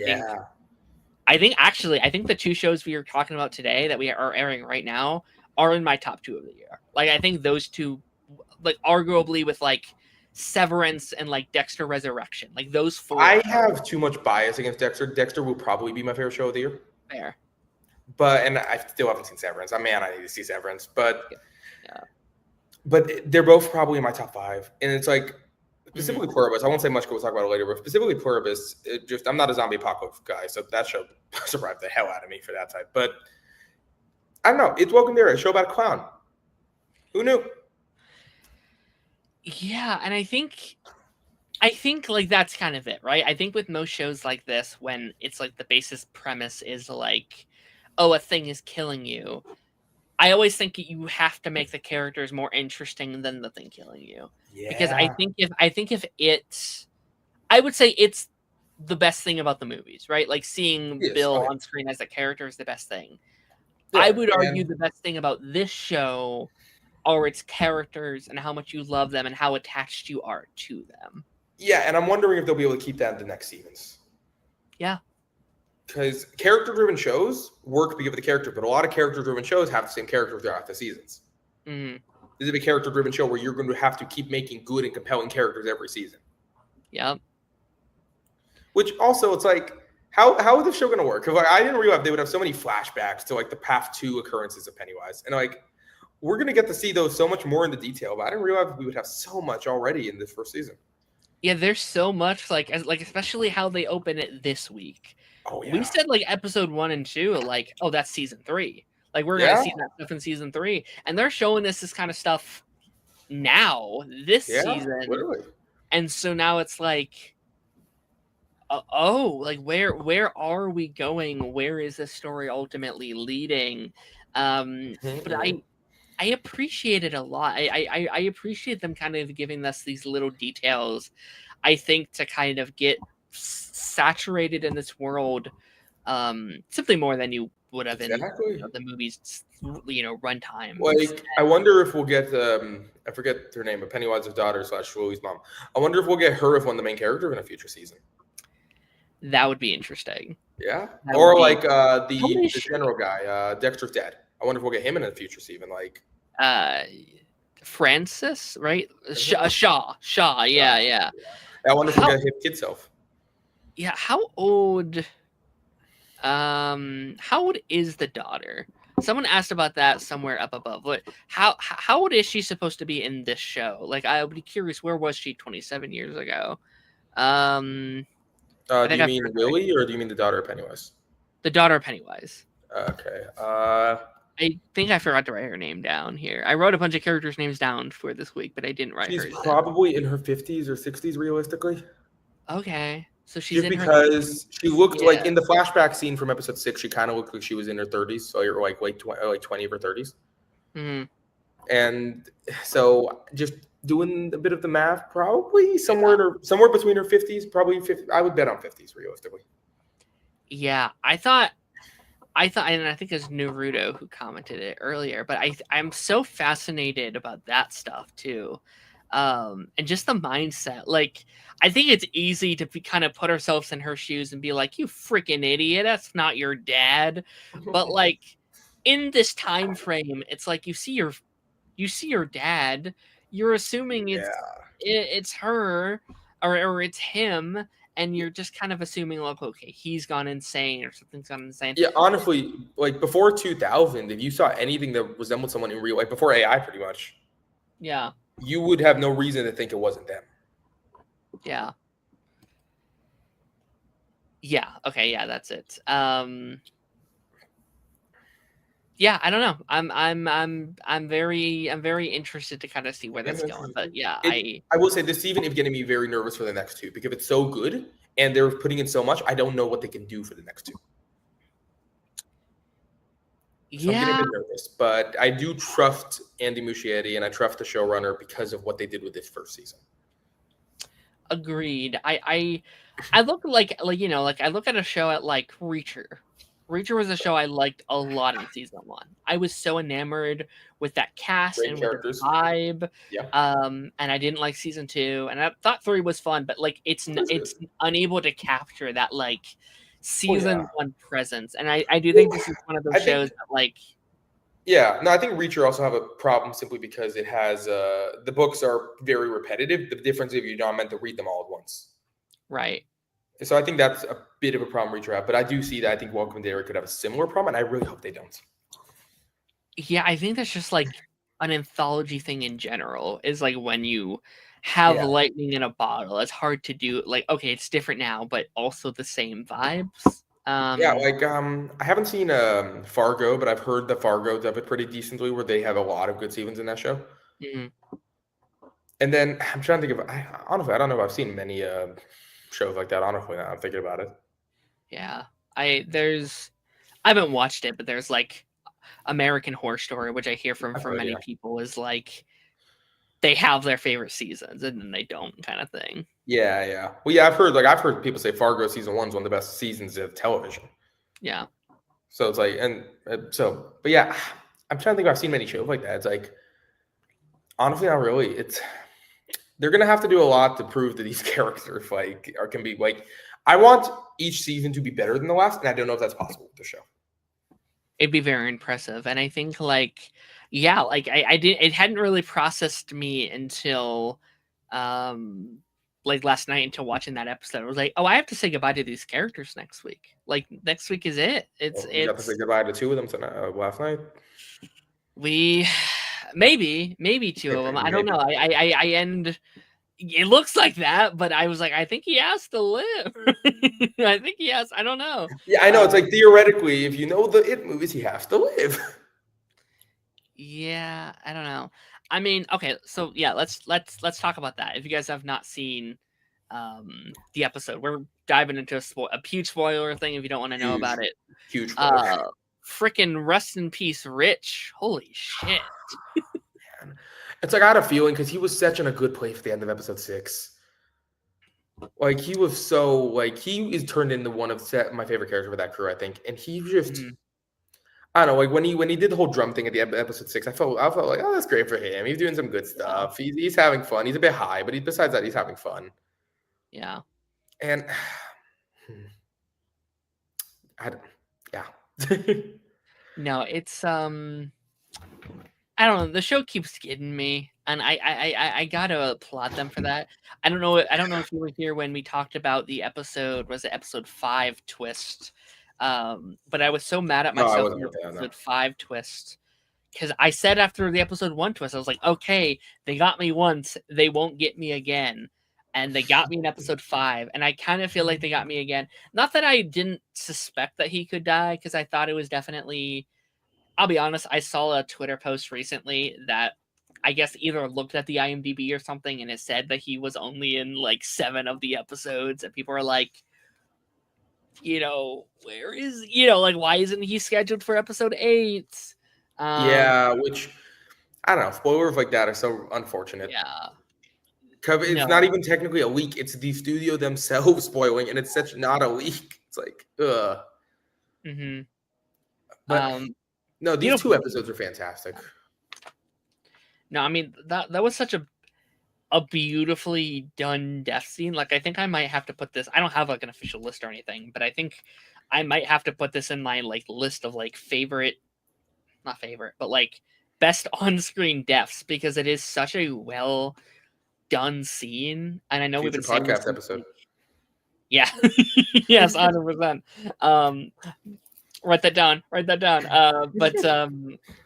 think the two shows we are talking about today that we are airing right now are in my top 2 of the year. Like I think those two, like arguably with like Severance and like Dexter Resurrection, like those 4. I have too much bias against Dexter. Dexter will probably be my favorite show of the year. Fair. And I still haven't seen Severance. I need to see Severance, but they're both probably in my top 5. And it's like, specifically Pluribus, I won't say much because we'll talk about it later, but specifically Pluribus, I'm not a zombie apocalypse guy, so that show surprised the hell out of me for that type. But I don't know. It's Welcome to Derry, a show about a clown. Who knew? Yeah, and I think like that's kind of it, right? I think with most shows like this, when it's like the basis premise is like, oh, a thing is killing you, I always think you have to make the characters more interesting than the thing killing you. Yeah. Because I think if it's, I would say it's the best thing about the movies, right? Like seeing Yes. Bill Oh, yeah. on screen as a character is the best thing. Yeah, I would argue and the best thing about this show are its characters and how much you love them and how attached you are to them. yeah, and I'm wondering if they'll be able to keep that in the next seasons. Yeah. Because character-driven shows work because of the character, but a lot of character-driven shows have the same character throughout the seasons. Mm-hmm. This is a character-driven show where you're going to have to keep making good and compelling characters every season. Yep. Which also, it's like, how is the show going to work? Because like, I didn't realize they would have so many flashbacks to like the past 2 occurrences of Pennywise, and like we're going to get to see those so much more in the detail. But I didn't realize we would have so much already in this first season. Yeah, there's so much like especially how they open it this week. Oh yeah. We said like episode 1 and 2, like, oh, that's season 3. Like we're gonna see that stuff in season 3, and they're showing us this kind of stuff now this season. Literally. And so now it's like, oh, like where are we going? Where is this story ultimately leading? But I appreciate it a lot. I appreciate them kind of giving us these little details. I think to kind of get saturated in this world, simply more than you would have in the movie's runtime. Like, I wonder if we'll get I forget her name, but Pennywise's daughter / Louie's mom. I wonder if we'll get her as one of the main characters in a future season. That would be interesting. Yeah, or like the general guy, Dexter's dad. I wonder if we'll get him in a future season, like Francis, right? Shaw. Yeah. I wonder if we'll get his kid self. Yeah, how old is the daughter? Someone asked about that somewhere up above. What? How old is she supposed to be in this show? Like, I would be curious. Where was she 27 years ago? Do you mean Willie, or do you mean the daughter of Pennywise? The daughter of Pennywise. Okay. I think I forgot to write her name down here. I wrote a bunch of characters' names down for this week, but I didn't write hers. She's probably in her 50s or 60s, realistically. Okay. So she's just because she looked like in the flashback scene from episode 6, she kind of looked like she was in her 30s, so you're like 20 of her 30s. Mm-hmm. And so just doing a bit of the math, probably somewhere between her 50s, probably 50. I would bet on 50s realistically. Yeah, I thought, and I think it was Naruto who commented it earlier, but I'm so fascinated about that stuff too. And just the mindset. Like, I think it's easy to kind of put ourselves in her shoes and be like, you freaking idiot, that's not your dad. But like in this time frame, it's like you see your dad, you're assuming it's her or it's him, and you're just kind of assuming, like, okay, he's gone insane or something's gone insane. Yeah, honestly, like before 2000, if you saw anything that resembled someone in real life, before AI pretty much, you would have no reason to think it wasn't them. Yeah. Okay. Yeah, that's it. Yeah, I don't know. I'm very interested to kind of see where that's going. But yeah, I will say this even is getting me very nervous for the next 2 because it's so good and they're putting in so much. I don't know what they can do for the next 2. So I'm getting a bit nervous, but I do trust Andy Muschietti and I trust the showrunner because of what they did with this first season. Agreed. I look like I look at a show at like Reacher. Reacher was a show I liked a lot in season 1. I was so enamored with that cast and with the vibe. Yeah. And I didn't like season 2, and I thought 3 was fun, but like it's unable to capture that like season 1 presence. And I do think this is one of those shows that like. Yeah, no, I think Reacher also have a problem simply because it has the books are very repetitive. The difference is you're not meant to read them all at once. Right. So I think that's a bit of a problem Reacher have, but I do see that I think Welcome to Derry could have a similar problem, and I really hope they don't. Yeah, I think that's just like an anthology thing in general, is like when you have lightning in a bottle, it's hard to do. Like, okay, it's different now, but also the same vibes. I haven't seen Fargo, but I've heard that Fargo does it pretty decently, where they have a lot of good seasons in that show. Mm-hmm. And then I'm trying to think of, honestly, I don't know if I've seen many shows like that. Honestly, now I'm thinking about it. Yeah, I haven't watched it, but there's like American Horror Story, which I hear from many yeah. people is like they have their favorite seasons and then they don't, kind of thing. Yeah, yeah. Well, yeah, I've heard people say Fargo season 1 is one of the best seasons of television. Yeah. So it's like, and but yeah, I'm trying to think if I've seen many shows like that. It's like, honestly, not really. They're gonna have to do a lot to prove that these characters can be like. I want each season to be better than the last, and I don't know if that's possible with the show. It'd be very impressive, and I think like, yeah, like I did. It hadn't really processed me until, like last night until watching that episode. I was like, oh, I have to say goodbye to these characters next week. Like next week is it. You got to say goodbye to 2 of them tonight, last night. We maybe 2 of them. I don't know. I end. It looks like that, but I was like, I think he has to live. I think he has. I don't know. Yeah, I know. It's like theoretically, if you know the It movies, he has to live. Yeah, I don't know. I mean, okay, so yeah, let's talk about that. If you guys have not seen the episode, we're diving into a huge spoiler thing. If you don't want to know about it, Huge spoiler. Freaking rest in peace, Rich. Holy shit. Man. It's like I had a feeling because he was such in a good place at the end of episode 6. Like he was so like he is turned into one of my favorite characters with that crew, I think. And he just I don't know, like when he did the whole drum thing at the end of episode 6, I felt like, oh, that's great for him. He's doing some good stuff. He's having fun. He's a bit high, but besides that, he's having fun. Yeah. And no, it's I don't know. The show keeps getting me, and I gotta applaud them for that. I don't know if you were here when we talked about the episode. Was it episode 5 twist? But I was so mad at myself for the episode 5 twist because I said after the episode 1 twist, I was like, okay, they got me once, they won't get me again, and they got me in episode 5, and I kind of feel like they got me again. Not that I didn't suspect that he could die, because I thought it was definitely. I'll be honest, I saw a Twitter post recently that I guess either looked at the IMDb or something, and it said that he was only in like 7 of the episodes, and people are like, where is, like, why isn't he scheduled for episode 8? Yeah, which, I don't know, spoilers like that are so unfortunate. Yeah. It's not even technically a leak, it's the studio themselves spoiling, and it's such not a leak. It's like, ugh. Mm-hmm. But no, these 2 episodes are fantastic. No, I mean that was such a beautifully done death scene. Like I think I might have to put this. I don't have like an official list or anything, but I think I might have to put this in my like list of like not favorite, but like best on-screen deaths, because it is such a well done scene. And I know we've been saying podcast episode. Yeah. Yes, 100%. Write that down. But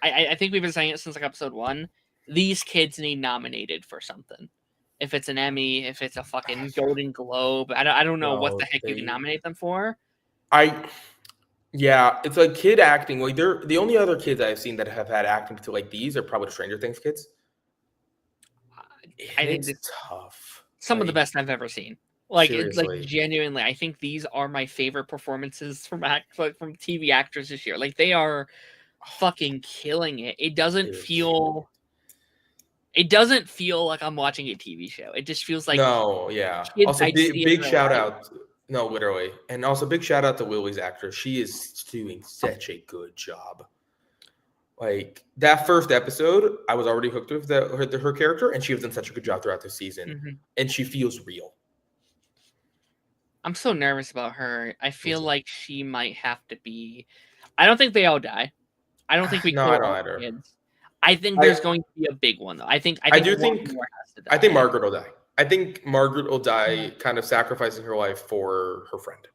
I think we've been saying it since like episode 1. These kids need nominated for something. If it's an Emmy, if it's a fucking Golden Globe, I don't know what the heck you can nominate them for. Yeah, it's like kid acting. Like they're the only other kids I've seen that have had acting to like these are probably the Stranger Things kids. I think it's tough. Some of the best I've ever seen. Like, genuinely, I think these are my favorite performances from TV actors this year. Like, they are fucking killing it. It doesn't feel like I'm watching a TV show. It just feels like no, yeah. Also, big shout out. No, literally, and also big shout out to Lily's actress. She is doing such a good job. Like that first episode, I was already hooked with her character, and she has done such a good job throughout the season, and she feels real. I'm so nervous about her. I feel like she might have to be. I don't think they all die. I don't think we kill all the kids. I think there's going to be a big one though. I think Margaret will die. I think Margaret will die, kind of sacrificing her life for her friend.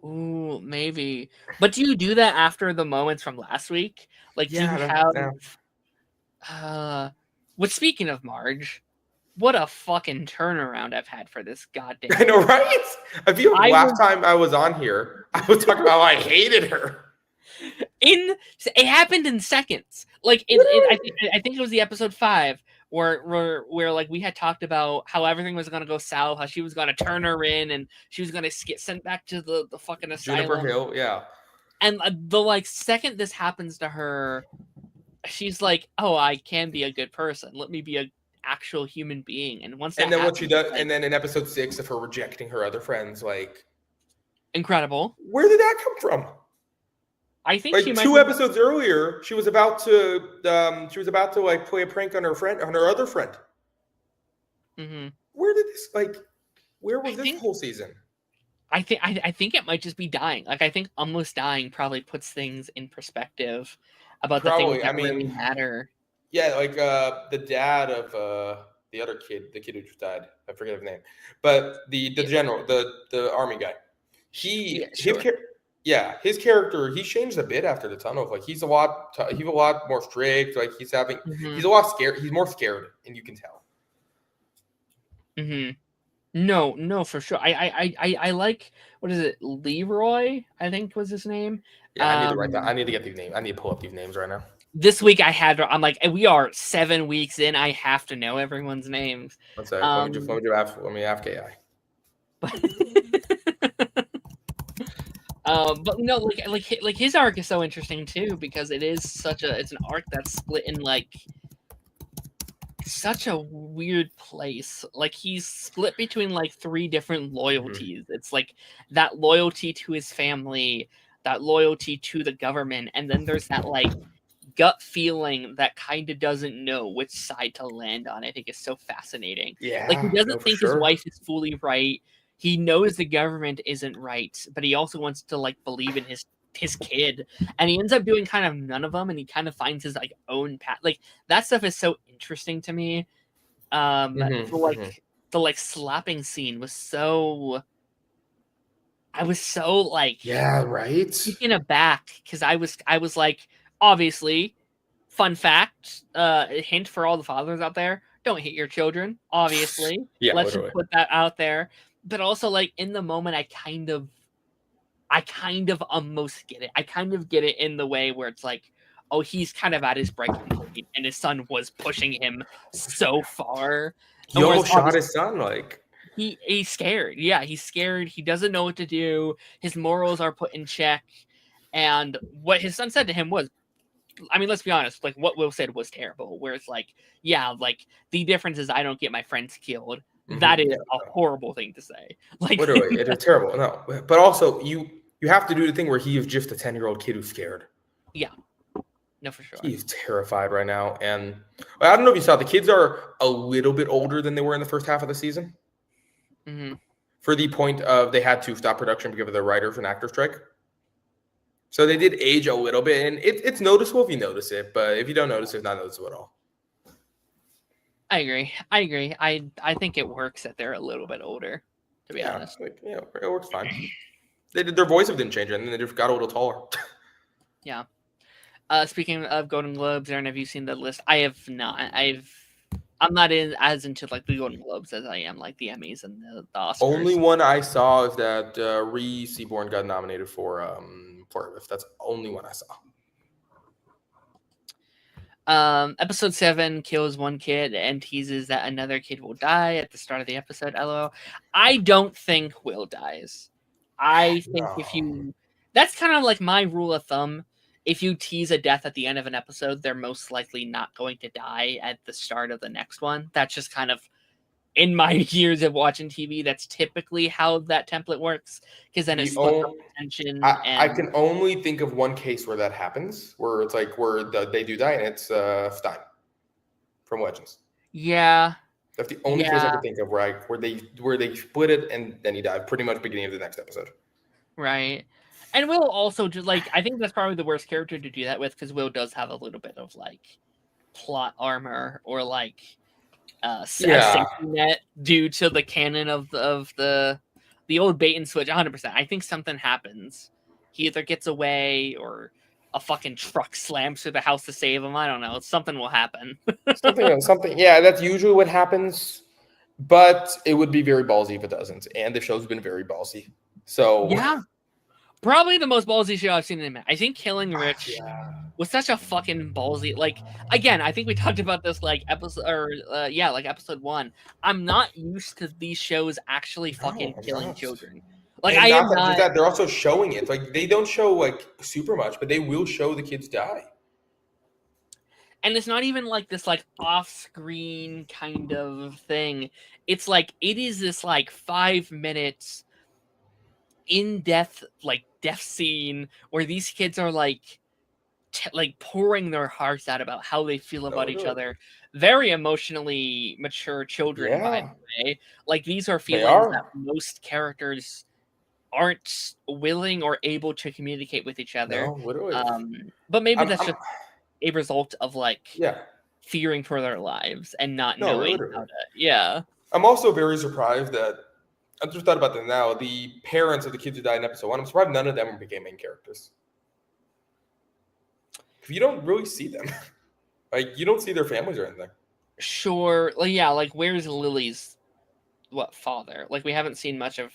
Ooh, maybe. But do you do that after the moments from last week? Like, do you have? Well, speaking of Marge, what a fucking turnaround I've had for this goddamn. I know, right? I feel like last time I was on here, I was talking about how I hated her. It happened in seconds. Like, I think it was the episode 5. Where like we had talked about how everything was gonna go south, how she was gonna turn her in, and she was gonna get sent back to the fucking asylum. Juniper Hill, yeah. And the like second this happens to her, she's like, "Oh, I can be a good person. Let me be a actual human being." And once that And then what happens, she does, like, and then in episode 6 of her rejecting her other friends, like, incredible. where did that come from? I think Like she might 2 be, episodes earlier, she was about to like play a prank on her other friend. Mhm. Where did this like? Where was I this think- whole season? I think it might just be dying. Like I think almost dying probably puts things in perspective about the Probably. things I that really mean, matter. yeah, like the dad of the other kid, the kid who just died. I forget his name, but the general, the army guy. Yeah, sure. His character, he changed a bit after the tunnel. Like he's a lot more strict. Like he's Mhm. a lot scared. He's more scared, and you can tell. Mhm. No, for sure. I like, what is it? Leroy, I think was his name. Yeah, I need to write that. I need to get these names. I need to pull up these names right now. This week I'm like, we are 7 weeks in. I have to know everyone's names. One sec. Let me FKI. But no, like his arc is so interesting too, because it's an arc that's split in like such a weird place. Like he's split between like 3 different loyalties. It's like that loyalty to his family, that loyalty to the government, and then there's that like gut feeling that kind of doesn't know which side to land on. I think is so fascinating. Yeah, like he doesn't think his sure. wife is fully right. He knows the government isn't right, but he also wants to like believe in his kid, and he ends up doing kind of none of them, and he kind of finds his like own path. Like that stuff is so interesting to me. The like slapping scene was so. I was so like, yeah, right. taken aback because I was like, obviously, fun fact, a hint for all the fathers out there: don't hit your children. Obviously, Yeah, let's literally. just put that out there. But also, like in the moment, I kind of almost get it. I kind of get it in the way where it's like, oh, he's kind of at his breaking point, and his son was pushing him so far. He almost shot his son. Like he's scared. Yeah, he's scared. He doesn't know what to do. His morals are put in check. And what his son said to him was, I mean, let's be honest, like what Will said was terrible. Where it's like, yeah, like the difference is I don't get my friends killed. That is a horrible thing to say. Like literally, it is terrible. No, but also you have to do the thing where he is just a 10-year-old kid who's scared. Yeah, no, for sure. He's terrified right now, and I don't know if you saw, the kids are a little bit older than they were in the first half of the season. Mm-hmm. For the point of they had to stop production because of the writers and actor strike. So they did age a little bit, and it's noticeable if you notice it, but if you don't notice it, it's not noticeable at all. I agree. I think it works that they're a little bit older, to be honest. Like, yeah, it works fine. They did, their voice didn't change, and then they just got a little taller. Yeah. Speaking of Golden Globes, Aaron, have you seen the list? I have not. I'm not as into like the Golden Globes as I am like the Emmys and the Oscars. Only one I saw is that Ree Seaborn got nominated for Pluribus. That's the only one I saw. Episode 7 kills one kid and teases that another kid will die at the start of the episode. LOL. I don't think Will dies. I think that's kind of like my rule of thumb. If you tease a death at the end of an episode, they're most likely not going to die at the start of the next one. That's just kind of, in my years of watching TV, that's typically how that template works. Because then it's tension. I can only think of one case where that happens, where it's like where they do die, and it's Stein from Legends. Yeah, that's the only case I can think of where they split it and then he died pretty much beginning of the next episode. Right. And Will also just like, I think that's probably the worst character to do that with, because Will does have a little bit of like plot armor or like a safety net due to the canon of the old bait and switch. 100%. I think something happens. He either gets away or a fucking truck slams through the house to save him. I don't know. Something will happen. something. Yeah, that's usually what happens. But it would be very ballsy if it doesn't. And the show's been very ballsy. So yeah. Probably the most ballsy show I've seen in a minute. I think Killing Rich was such a fucking ballsy. Like, again, I think we talked about this like episode 1. I'm not used to these shows actually fucking killing children. Like, And I am not that, just not, that, they're also showing it. Like, they don't show like super much, but they will show the kids die. and it's not even like this like off-screen kind of thing. It's like it is this like 5 minutes in-depth like death scene where these kids are like like pouring their hearts out about how they feel No, about each literally. other. Very emotionally mature children, by Yeah, the way. Like, these are they feelings that are. most characters aren't willing or able to communicate with each other. No, literally. But maybe I'm, that's I'm just a result of like yeah. fearing for their lives and not No, knowing how literally. to. Yeah. I'm also very surprised that I just thought about that now. The parents of the kids who died in episode 1, I'm surprised none of them became main characters. Because you don't really see them. Like, you don't see their families or anything. Sure. Like, yeah, like where's Lily's father? Like, we haven't seen much of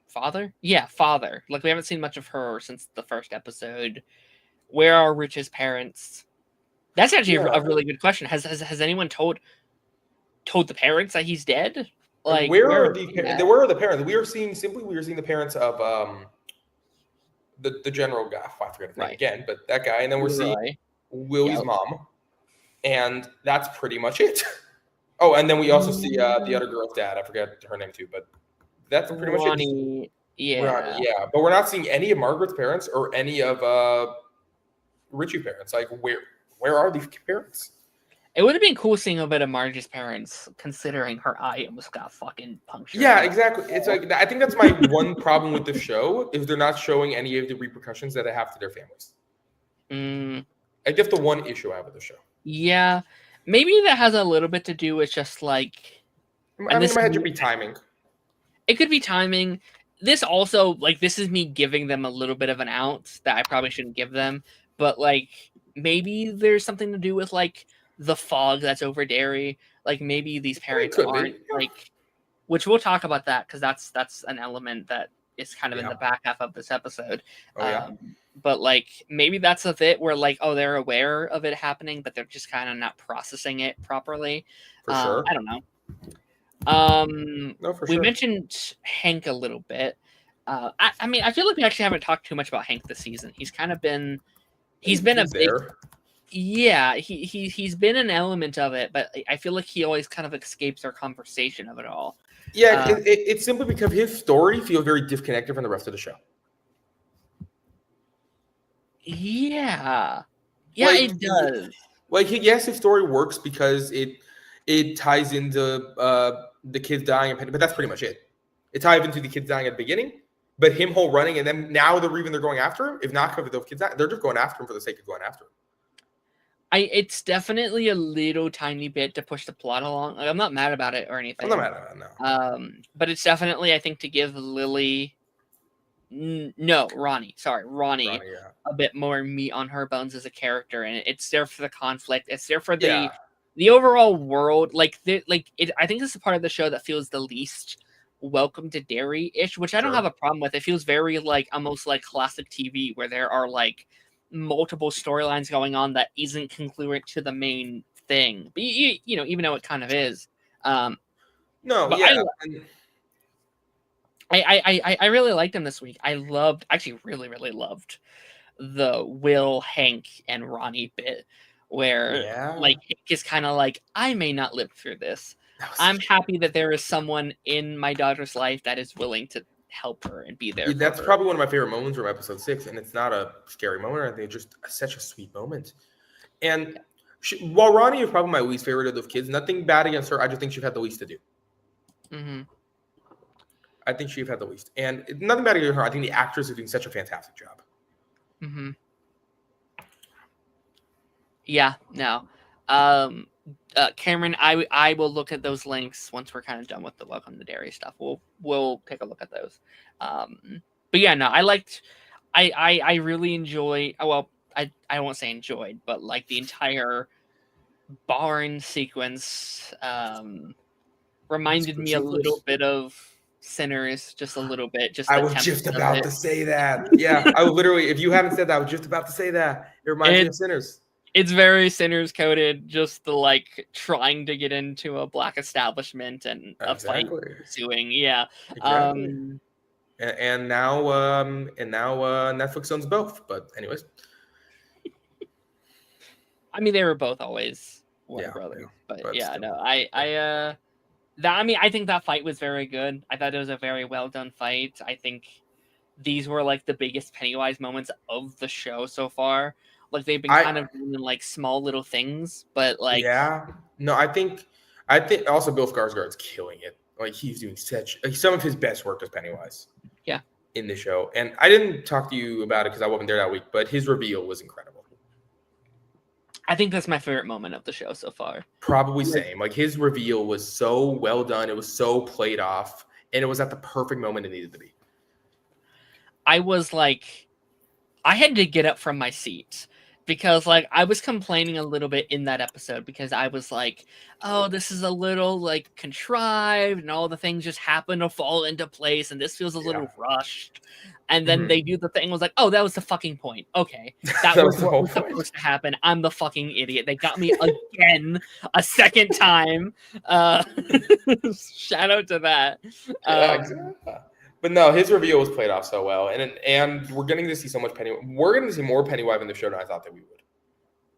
father? Yeah, father. Like, we haven't seen much of her since the first episode. Where are Rich's parents? That's actually Yeah. a really good question. Has anyone told the parents that he's dead? Like, Like, where where are are the they at? where are the parents? We are seeing the parents of the general guy. Oh, I forget his name Right. again, but that guy, and then we're seeing Leroy. Willie's Yep. mom, and that's pretty much it. Oh, and then we also see the other girl's dad. I forget her name too, but that's pretty much it. Just Ronnie. Ronnie, Yeah. yeah. But we're not seeing any of Margaret's parents or any of Richie's parents. Like, where are these parents? It would have been cool seeing a bit of Marge's parents, considering her eye almost got fucking punctured. Yeah, exactly. It's like, I think that's my one problem with the show is they're not showing any of the repercussions that they have to their families. I guess the one issue I have with the show. Yeah, maybe that has a little bit to do with just like. I mean, it might have to be timing. It could be timing. This also, like, this is me giving them a little bit of an out that I probably shouldn't give them, but like maybe there's something to do with like the fog that's over Derry. Like, maybe these parents aren't like, which we'll talk about that because that's an element that is kind of in the back half of this episode. Oh, yeah. But like maybe that's a bit where like, oh, they're aware of it happening, but they're just kind of not processing it properly. For sure. I don't know. No, for we sure. mentioned Hank a little bit. I mean, I feel like we actually haven't talked too much about Hank this season. He's kind of been, he's been a big, there. Yeah, he's been an element of it, but I feel like he always kind of escapes our conversation of it all. Yeah, it's simply because his story feels very disconnected from the rest of the show. Yeah, like, it does. Like, yes, his story works because it ties into the kids dying, but that's pretty much it. It ties into the kids dying at the beginning, but him whole running, and then now they're going after him. If not because those kids dying, they're just going after him for the sake of going after him. It's definitely a little tiny bit to push the plot along. Like, I'm not mad about it or anything. I'm not mad about it, no. But it's definitely, I think, to give Lily, Ronnie, yeah. a bit more meat on her bones as a character, and it's there for the conflict. It's there for the overall world. I think this is part of the show that feels the least welcome to Derry-ish, which I don't have a problem with. It feels very like almost like classic TV, where there are like multiple storylines going on that isn't congruent to the main thing. But you know, even though it kind of is. I really liked him this week. I really loved the Will, Hank, and Ronnie bit where like Hank is kind of like, I may not live through this. I'm happy that there is someone in my daughter's life that is willing to help her and be there. That's probably one of my favorite moments from episode 6, and it's not a scary moment. I think it's just such a sweet moment. And while Ronnie is probably my least favorite of those kids, nothing bad against her. I just think she's had the least to do. Mm-hmm. I think she's had the least, and nothing bad against her. I think the actress is doing such a fantastic job. Mm-hmm. Yeah. No. Cameron, I will look at those links once we're kind of done with the Welcome to Derry stuff. We'll take a look at those. But yeah, no, I really enjoy. Well, I won't say enjoyed, but like the entire barn sequence reminded me a little bit of Sinners, just a little bit. Just I was just about to say that. Yeah, I literally. If you hadn't said that, I was just about to say that. It reminds me of Sinners. It's very Sinners coded, just the like trying to get into a black establishment and a fight pursuing. Yeah. Exactly. and now Netflix owns both. But anyways, I mean, they were both always Warner yeah, Brothers, but but yeah, still. no, I think that fight was very good. I thought it was a very well done fight. I think these were like the biggest Pennywise moments of the show so far. Like they've been kind of doing like small little things, but like no, I think also Bill Skarsgård's killing it. Like he's doing some of his best work as Pennywise. Yeah. In the show, and I didn't talk to you about it because I wasn't there that week, but his reveal was incredible. I think that's my favorite moment of the show so far. Probably same. Like his reveal was so well done. It was so played off, and it was at the perfect moment it needed to be. I was like, I had to get up from my seat because like I was complaining a little bit in that episode because I was like, oh, this is a little like contrived and all the things just happen to fall into place and this feels a little rushed. And then they do the thing was like, oh, that was the fucking point. Okay. That was the what whole was point. supposed to happen. I'm the fucking idiot. They got me again a second time. Shout out to that. Exactly. But no, his reveal was played off so well, and we're getting to see so much Pennywise. We're going to see more Pennywise in the show than I thought that we would.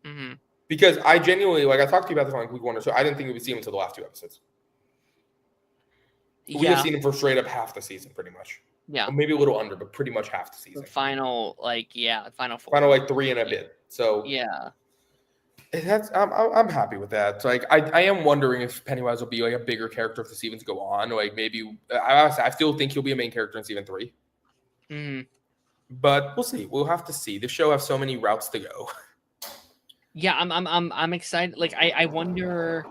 Mm-hmm. Because I genuinely, like I talked to you about this on week 1 or so, I didn't think we would see him until the last 2 episodes. We have seen him for straight up half the season, pretty much. Yeah, or maybe a little under, but pretty much half the season. The final, final 4. Final like 3 and a bit. So yeah, that's I'm happy with that. So like I am wondering if Pennywise will be like a bigger character if the seasons go on. Like maybe I still think he'll be a main character in season 3. Mm-hmm. But we'll see. We'll have to see. The show has so many routes to go. Yeah, I'm excited. Like I wonder.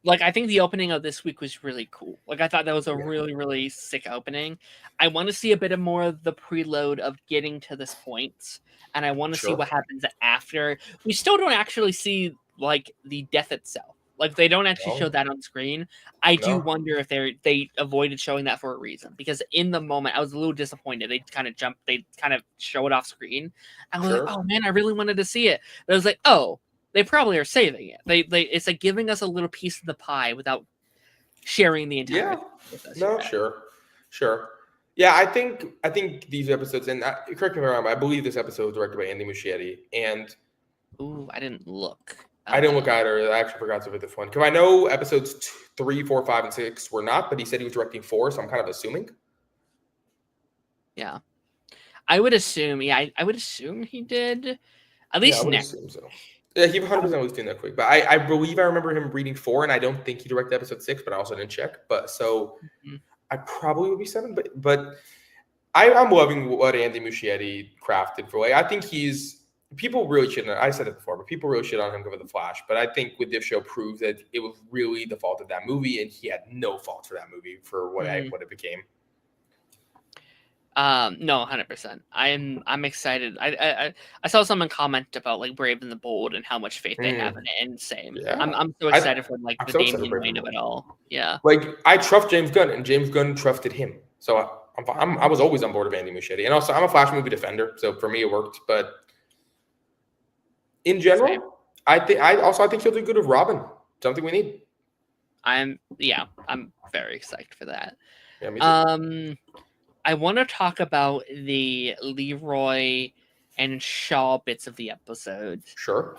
Like I think the opening of this week was really cool. Like I thought that was a really, really sick opening. I want to see a bit of more of the preload of getting to this point, and I want to see what happens after. We still don't actually see like the death itself. Like they don't actually show that on screen. I do wonder if they avoided showing that for a reason, because in the moment I was a little disappointed. They kind of show it off screen. I was like, oh man, I really wanted to see it. But I was like, oh, they probably are saving it. They it's like giving us a little piece of the pie without sharing the entire thing with us. No, sure. Yeah, I think these episodes, and correct me if I'm wrong, I believe this episode was directed by Andy Muschietti. And I didn't look. I didn't look either. I actually forgot to put this one because I know episodes 3, 4, 5, and 6 were not, but he said he was directing 4, so I'm kind of assuming. Yeah, I would assume. Yeah, I would assume he did. At least I would assume so. Yeah, he 100% was doing that quick. But I believe I remember him reading 4, and I don't think he directed episode 6, but I also didn't check. But so I probably would be 7. But I'm loving what Andy Muschietti crafted for. Like I think people really shit on. I said it before, but people really shit on him for The Flash. But I think with this show proves that it was really the fault of that movie, and he had no fault for that movie for what it became. No, 100%. I'm excited. I saw someone comment about like Brave and the Bold and how much faith they have in it, and same. Yeah. I'm so excited for like the Damian Wayne of it all. Yeah. Like I trust James Gunn, and James Gunn trusted him. So I was always on board with Andy Muschietti, and also I'm a Flash movie defender, so for me it worked. But in general, I think he'll do good with Robin. Something we need. I'm very excited for that. Yeah, me too. I want to talk about the Leroy and Shaw bits of the episode. Sure.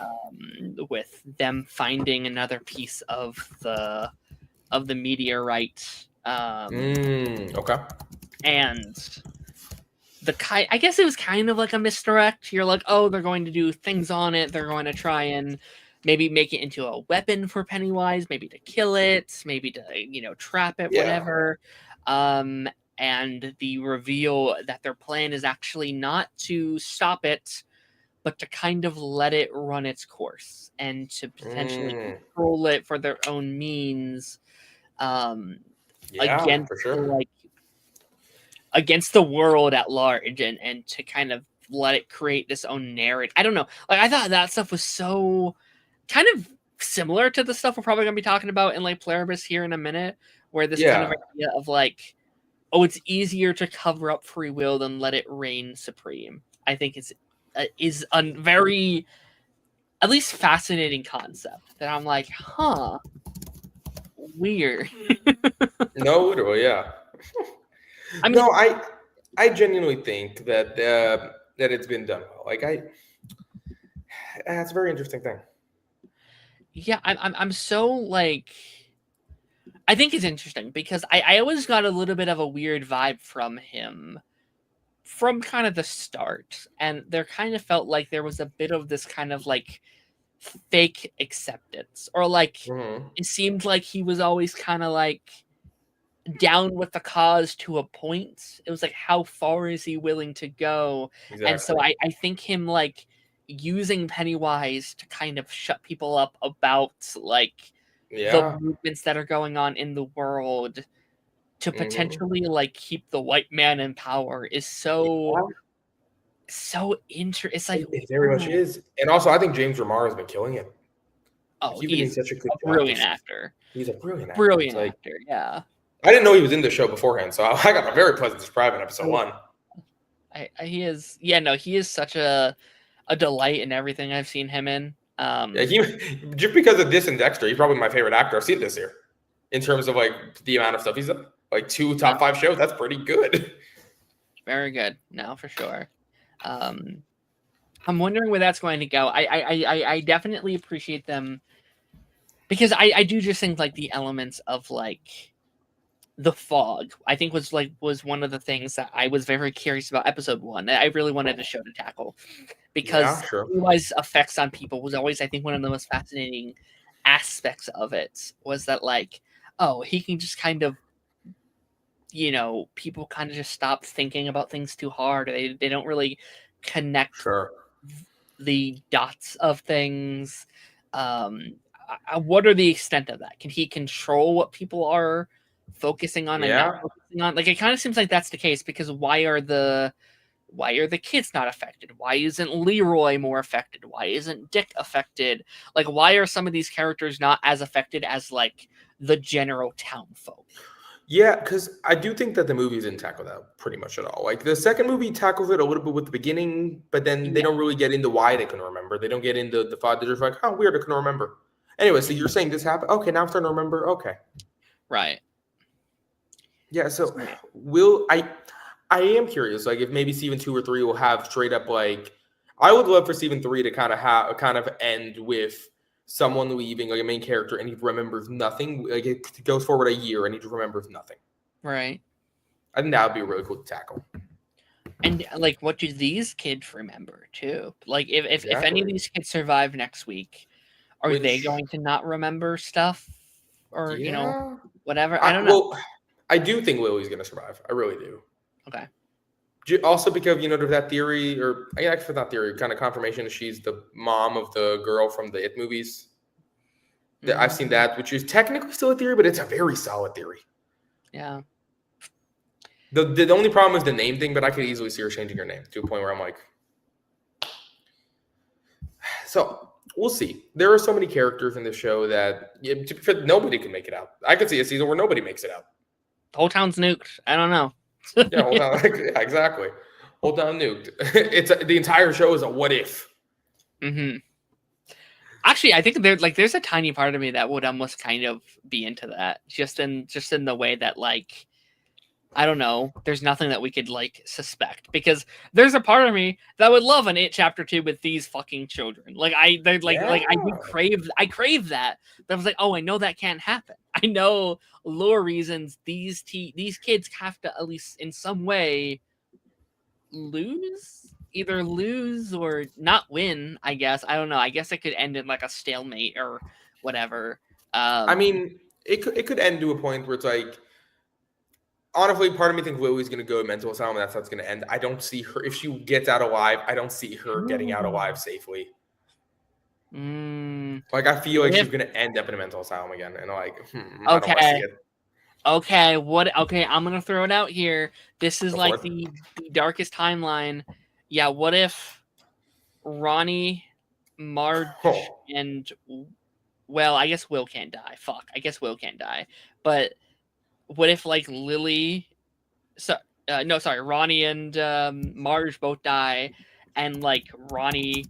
With them finding another piece of the meteorite. Okay. And I guess it was kind of like a misdirect. You're like, oh, they're going to do things on it. They're going to try and maybe make it into a weapon for Pennywise, maybe to kill it, maybe to, trap it, whatever. And the reveal that their plan is actually not to stop it, but to kind of let it run its course and to potentially control it for their own means. Against for sure. Against the world at large, and to kind of let it create this own narrative. I don't know. Like I thought that stuff was so kind of similar to the stuff we're probably gonna be talking about in like Pluribus here in a minute, where this kind of idea of like, oh, it's easier to cover up free will than let it reign supreme. I think is a very, at least fascinating concept that I'm like, weird. No, literally, yeah. I mean, I genuinely think that that it's been done well. Like it's a very interesting thing. Yeah, I'm so like, I think it's interesting because I always got a little bit of a weird vibe from him from kind of the start, and there kind of felt like there was a bit of this kind of like fake acceptance, or like Mm-hmm. it seemed like he was always kind of like down with the cause to a point. It was like, how far is he willing to go? And so Exactly. I think him like using Pennywise to kind of shut people up about like the Yeah. movements that are going on in the world to Mm-hmm. potentially like keep the white man in power is so Yeah, it's like, it very much ooh. is. And also, I think James Remar has been killing it. Oh, Like, he's been doing he's such a good a job brilliant this season. actor. He's a brilliant actor. It's Brilliant like actor, yeah. I didn't know he was in the show beforehand, so I got a very pleasant surprise in episode Oh, one. he is, yeah, no, he is such a delight in everything I've seen him in. Yeah, he just because of this and Dexter, he's probably my favorite actor I've seen this year. In terms of like the amount of stuff he's done. Like 2 Yeah, top 5 shows, that's pretty good. very good. No, for sure. Um, I'm wondering where that's going to go. I definitely appreciate them because I do just think like the elements of like the fog, I think was one of the things that I was very curious about episode 1. I really wanted a show to tackle Yeah, because sure. Pennywise effects on people was always, I think, one of the most fascinating aspects of it, was that like, oh, he can just kind of, people kind of just stop thinking about things too hard. They don't really connect Sure. the dots of things. What are the extent of that? Can he control what people are focusing on and not Yeah. focusing on? Like, it kind of seems like that's the case, because why are the kids not affected? Why isn't Leroy more affected? Why isn't Dick affected? Like, why are some of these characters not as affected as like the general town folk? Yeah, because I do think that the movies didn't tackle that pretty much at all. Like the second movie tackles it a little bit with the beginning, but then they Yeah. don't really get into why they couldn't remember. They don't get into the thought. They're just like, oh, weird, I couldn't remember. Anyway, so you're saying this happened? Okay, now I'm starting to remember. Okay. Right. Yeah, so will I am curious, like if maybe season 2 or 3 will have straight up like I would love for season 3 to kind of end with someone leaving, like a main character, and he remembers nothing. Like it goes forward a year and he just remembers nothing. Right. I think that would be really cool to tackle. And like, what do these kids remember too? Like, if any of Exactly. these kids survive next week, are they Which going to not remember stuff, or yeah. whatever? I don't know. Well, I do think Lily's gonna survive. I really do. Okay. Also because there's that theory, or I actually not theory, kind of confirmation that she's the mom of the girl from the It movies. I've seen that, which is technically still a theory, but it's a very solid theory. Yeah. The only problem is the name thing, but I could easily see her changing her name to a point where I'm like, so we'll see. There are so many characters in the show that nobody can make it out. I could see a season where nobody makes it out. The whole town's nuked. I don't know. Yeah, whole town, yeah, exactly. Whole town nuked. The entire show is a what if. Mm-hmm. Actually, I think there's a tiny part of me that would almost kind of be into that, just in the way that, like, I don't know, there's nothing that we could like suspect, because there's a part of me that would love an It Chapter 2 with these fucking children. Like, I crave that. That was like, oh, I know that can't happen. I know lore reasons these kids have to at least in some way either lose or not win. I guess, I don't know. I guess it could end in like a stalemate or whatever. I mean, it could end to a point where it's like, honestly, part of me thinks Lily's going to go to mental asylum, and that's how it's going to end. I don't see her, if she gets out alive, I don't see her getting out alive safely. Like, I feel like she's going to end up in a mental asylum again, and like, I don't want to see it. Okay, I'm going to throw it out here. This is like the darkest timeline. Yeah, what if Ronnie, Marge, and, well, I guess Will can't die. Fuck, I guess Will can't die. But what if like Lily, Ronnie and Marge both die, and like Ronnie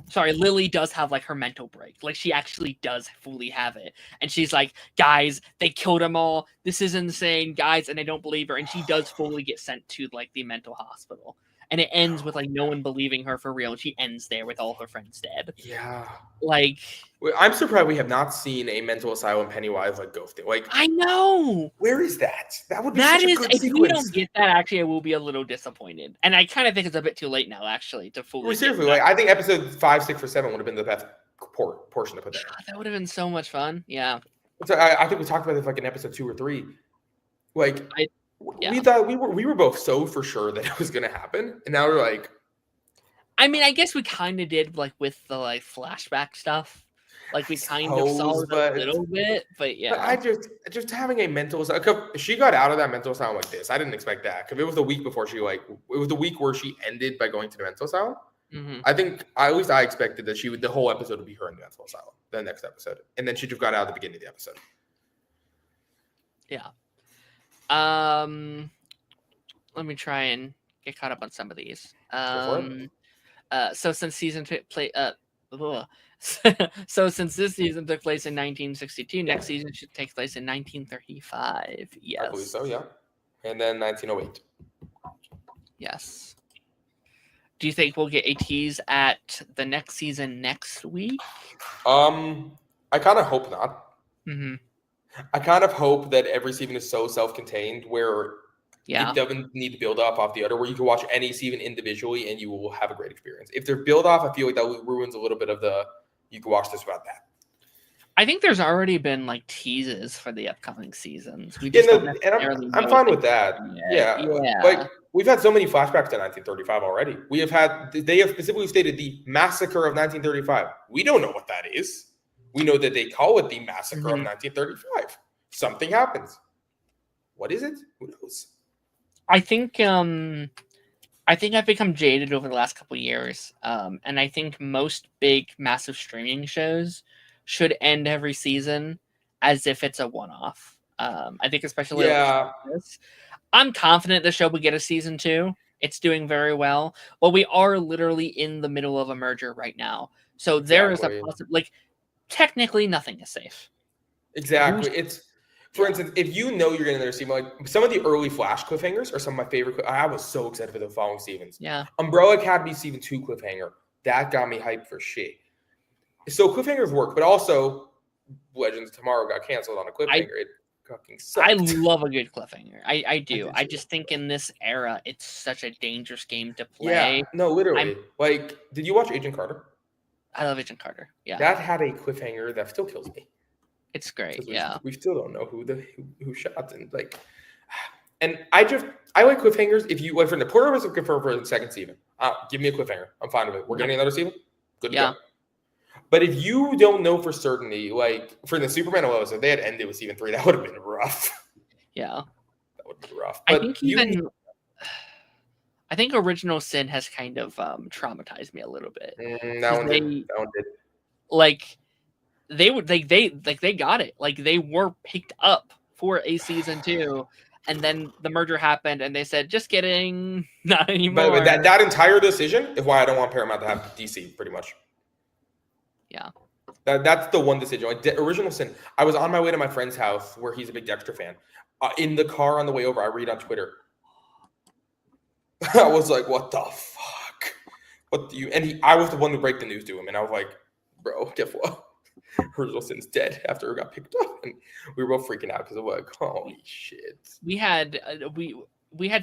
sorry, Lily does have like her mental break. Like she actually does fully have it. And she's like, guys, they killed them all. This is insane, guys. And they don't believe her. And she does fully get sent to like the mental hospital. And it ends with like no one believing her for real. And she ends there with all her friends dead. Yeah. Like, I'm surprised we have not seen a mental asylum Pennywise like ghosting. Like, I know. where is that? That would be That such is, a good if sequence. we don't get that, actually, I will be a little disappointed. And I kind of think it's a bit too late now, actually, to fully. Well, seriously, like I think episode 5, 6, or 7 would have been the best portion to put there. That would have been so much fun. Yeah. So I think we talked about this like in episode 2 or 3. Like, yeah. we thought we were both so for sure that it was going to happen, and now we're like. I mean, I guess we kind of did like with the like flashback stuff. Like we kind of saw it a little bit, but yeah. But I just having a mental asylum. She got out of that mental asylum like this. I didn't expect that because it was the week before it was the week where she ended by going to the mental asylum. Mm-hmm. I think at least I expected that the whole episode would be her in the mental asylum, the next episode, and then she just got out at the beginning of the episode. Yeah. Let me try and get caught up on some of these. So since season so since this season took place in 1962, next season should take place in 1935. Yes. I believe so, yeah. And then 1908. Yes. Do you think we'll get a tease at the next season next week? I kind of hope not. Mm-hmm. I kind of hope that every season is so self-contained where it doesn't need to build off the other, where you can watch any season individually and you will have a great experience. If they're build off, I feel like that ruins a little bit of you can watch this about that. I think there's already been like teases for the upcoming seasons. I'm fine with that. Yeah. Like we've had so many flashbacks to 1935 already. They have specifically stated the massacre of 1935. We don't know what that is. We know that they call it the massacre of 1935. Something happens. What is it? Who knows? I think I've become jaded over the last couple of years, and I think most big, massive streaming shows should end every season as if it's a one-off. I think especially this. I'm confident the show will get a season 2. It's doing very well, but we are literally in the middle of a merger right now, so there is a possibility. Technically, nothing is safe. Exactly. For instance, if you know you're going to see like some of the early Flash cliffhangers are some of my favorite. I was so excited for the following seasons. Yeah. Umbrella Academy season 2 cliffhanger that got me hyped for shit. So cliffhangers work, but also Legends of Tomorrow got canceled on a cliffhanger. It fucking sucked. I love a good cliffhanger. I do. I just think in this era, it's such a dangerous game to play. Yeah. No, literally. Did you watch Agent Carter? I love Agent Carter. Yeah. That had a cliffhanger that still kills me. It's great. We still don't know who shot and I like cliffhangers. If you for the Pluribus of confirmed for the second season, give me a cliffhanger. I'm fine with it. We're getting another season. Good to go. But if you don't know for certainty, like for the Superman 11, if they had ended with season 3, that would have been rough. Yeah, that would have been rough. But I think Original Sin has kind of traumatized me a little bit. That one did. Like. They got it. Like they were picked up for a season 2, and then the merger happened, and they said, "Just kidding, not anymore." But that entire decision is why I don't want Paramount to have DC. Pretty much. Yeah. That's the one decision. Like Original Sin. I was on my way to my friend's house where he's a big Dexter fan. In the car on the way over, I read on Twitter. I was like, "What the fuck? What do you?" And I was the one to break the news to him, and I was like, "Bro, guess what? Original Sin's dead after it got picked up," and we were both freaking out because of like, holy shit. We had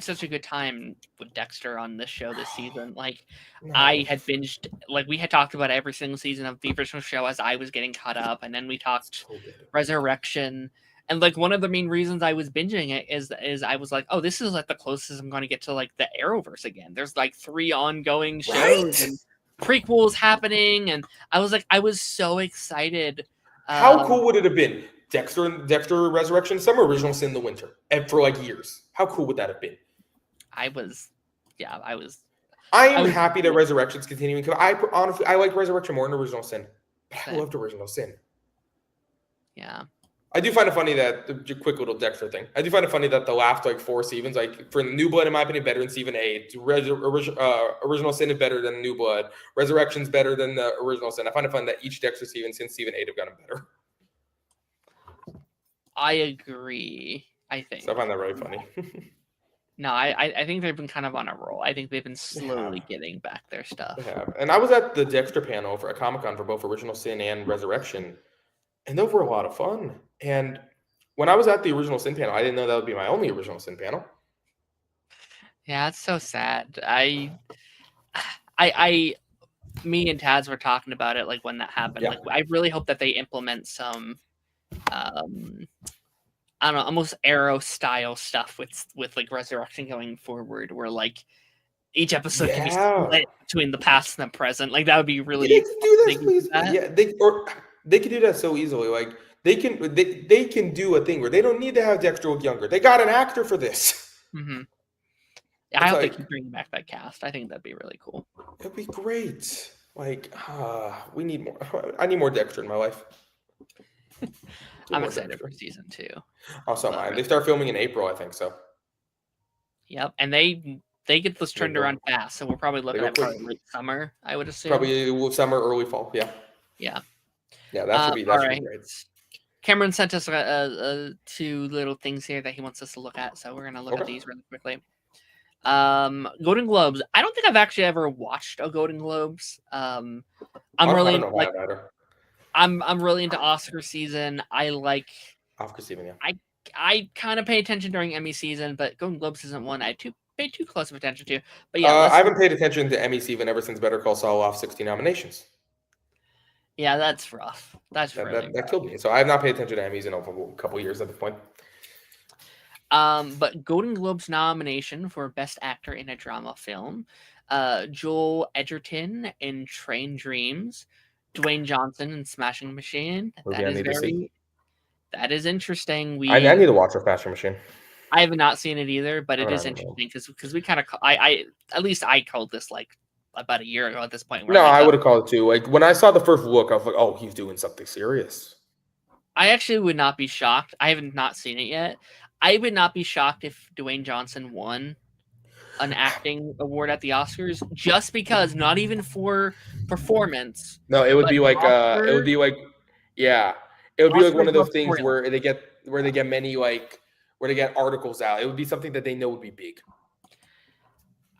such a good time with Dexter on this show this season. Like, I had binged, like we had talked about every single season of the original show as I was getting caught up, and then we talked Resurrection. And like one of the main reasons I was binging it is I was like, oh, this is like the closest I'm going to get to like the Arrowverse again. There's like 3 ongoing shows and prequels happening, and I was so excited. How cool would it have been? Dexter Resurrection, some Original Sin in the winter, and for like years. How cool would that have been? I was happy that Resurrection's continuing because I like Resurrection more than Original Sin. But I loved Original Sin. Yeah. I do find it funny that the quick little Dexter thing. I do find it funny that the last like 4 Stevens, like for New Blood, in my opinion, better than Stephen A. Original Sin is better than New Blood. Resurrection's better than the Original Sin. I find it fun that each Dexter Stevens since Stephen A. have gotten better. I agree. I think. So I find that really funny. No, I think they've been kind of on a roll. I think they've been slowly getting back their stuff. They have. And I was at the Dexter panel for a Comic-Con for both Original Sin and Resurrection, and those were a lot of fun. And when I was at the Original Sin panel, I didn't know that would be my only Original Sin panel. Yeah, it's so sad. Me and Taz were talking about it like when that happened. Yeah. Like I really hope that they implement some I don't know, almost Arrow style stuff with like Resurrection going forward, where like each episode can be split between the past and the present. Like that would be really. Yeah, they can do that, please. Yeah, they can do that so easily. Like they can do a thing where they don't need to have Dexter look younger. They got an actor for this. Mm-hmm. Yeah, I hope they keep bringing back that cast. I think that'd be really cool. It'd be great. Like we need more. I need more Dexter in my life. I'm excited for season 2. Also, they start filming in April, I think so. Yep, and they get this turned around fast, so we're probably looking at late summer, I would assume. Probably summer, early fall. Yeah. Yeah. Yeah, that should be great. Cameron sent us 2 little things here that he wants us to look at, so we're gonna look at these really quickly. Golden Globes. I don't think I've actually ever watched a Golden Globes. I'm really into Oscar season. I like Oscar season. Yeah. I kind of pay attention during Emmy season, but Golden Globes isn't one I pay too close of attention to. But yeah, I haven't paid attention to Emmy season ever since Better Call Saul off 60 nominations. Yeah, that's rough. That killed me. So I have not paid attention to Emmys in a couple of years at this point. But Golden Globes nomination for Best Actor in a Drama Film, Joel Edgerton in Train Dreams, Dwayne Johnson in Smashing Machine. That is interesting. I need to watch a Smashing Machine. I have not seen it either, but it is interesting because we kind of I at least I called this like about a year ago at this point. No, I would have called it too. Like when I saw the first look, I was like, "Oh, he's doing something serious." I actually would not be shocked. I have not seen it yet. I would not be shocked if Dwayne Johnson won an acting award at the Oscars, just because, not even for performance. No, it would be like it would be like one of those things where they get many where they get articles out. It would be something that they know would be big.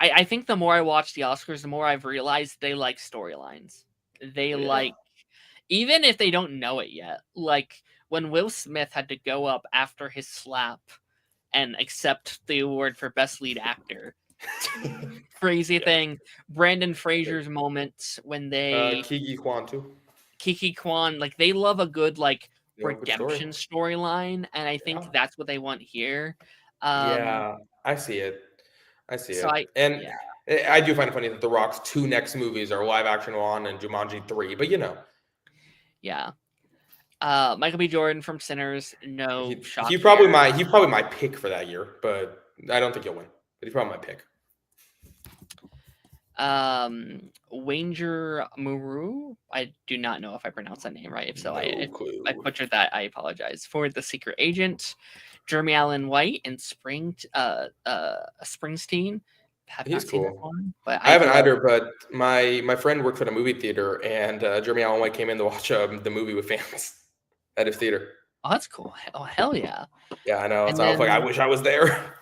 I think the more I watch the Oscars, the more I've realized they like storylines. They like, even if they don't know it yet, like when Will Smith had to go up after his slap and accept the award for Best Lead Actor. Crazy thing. Brandon Fraser's moment when they Kiki Kwan, like they love a good redemption storyline, and I think that's what they want here. I see it. I do find it funny that The Rock's 2 next movies are live action one and Jumanji 3, but yeah. Michael B. Jordan from Sinners, he's probably my pick for that year, but I don't think he'll win. But he's probably my pick. Wanger Muru, I do not know if I pronounced that name right. If so, I butchered that. I apologize. For The Secret Agent, Jeremy Allen White and Springsteen. He's cool. But I haven't either. But my friend worked for the movie theater, and Jeremy Allen White came in to watch the movie with fans at his theater. Oh, that's cool. Oh, hell yeah. Yeah, I know. So I was like, I wish I was there.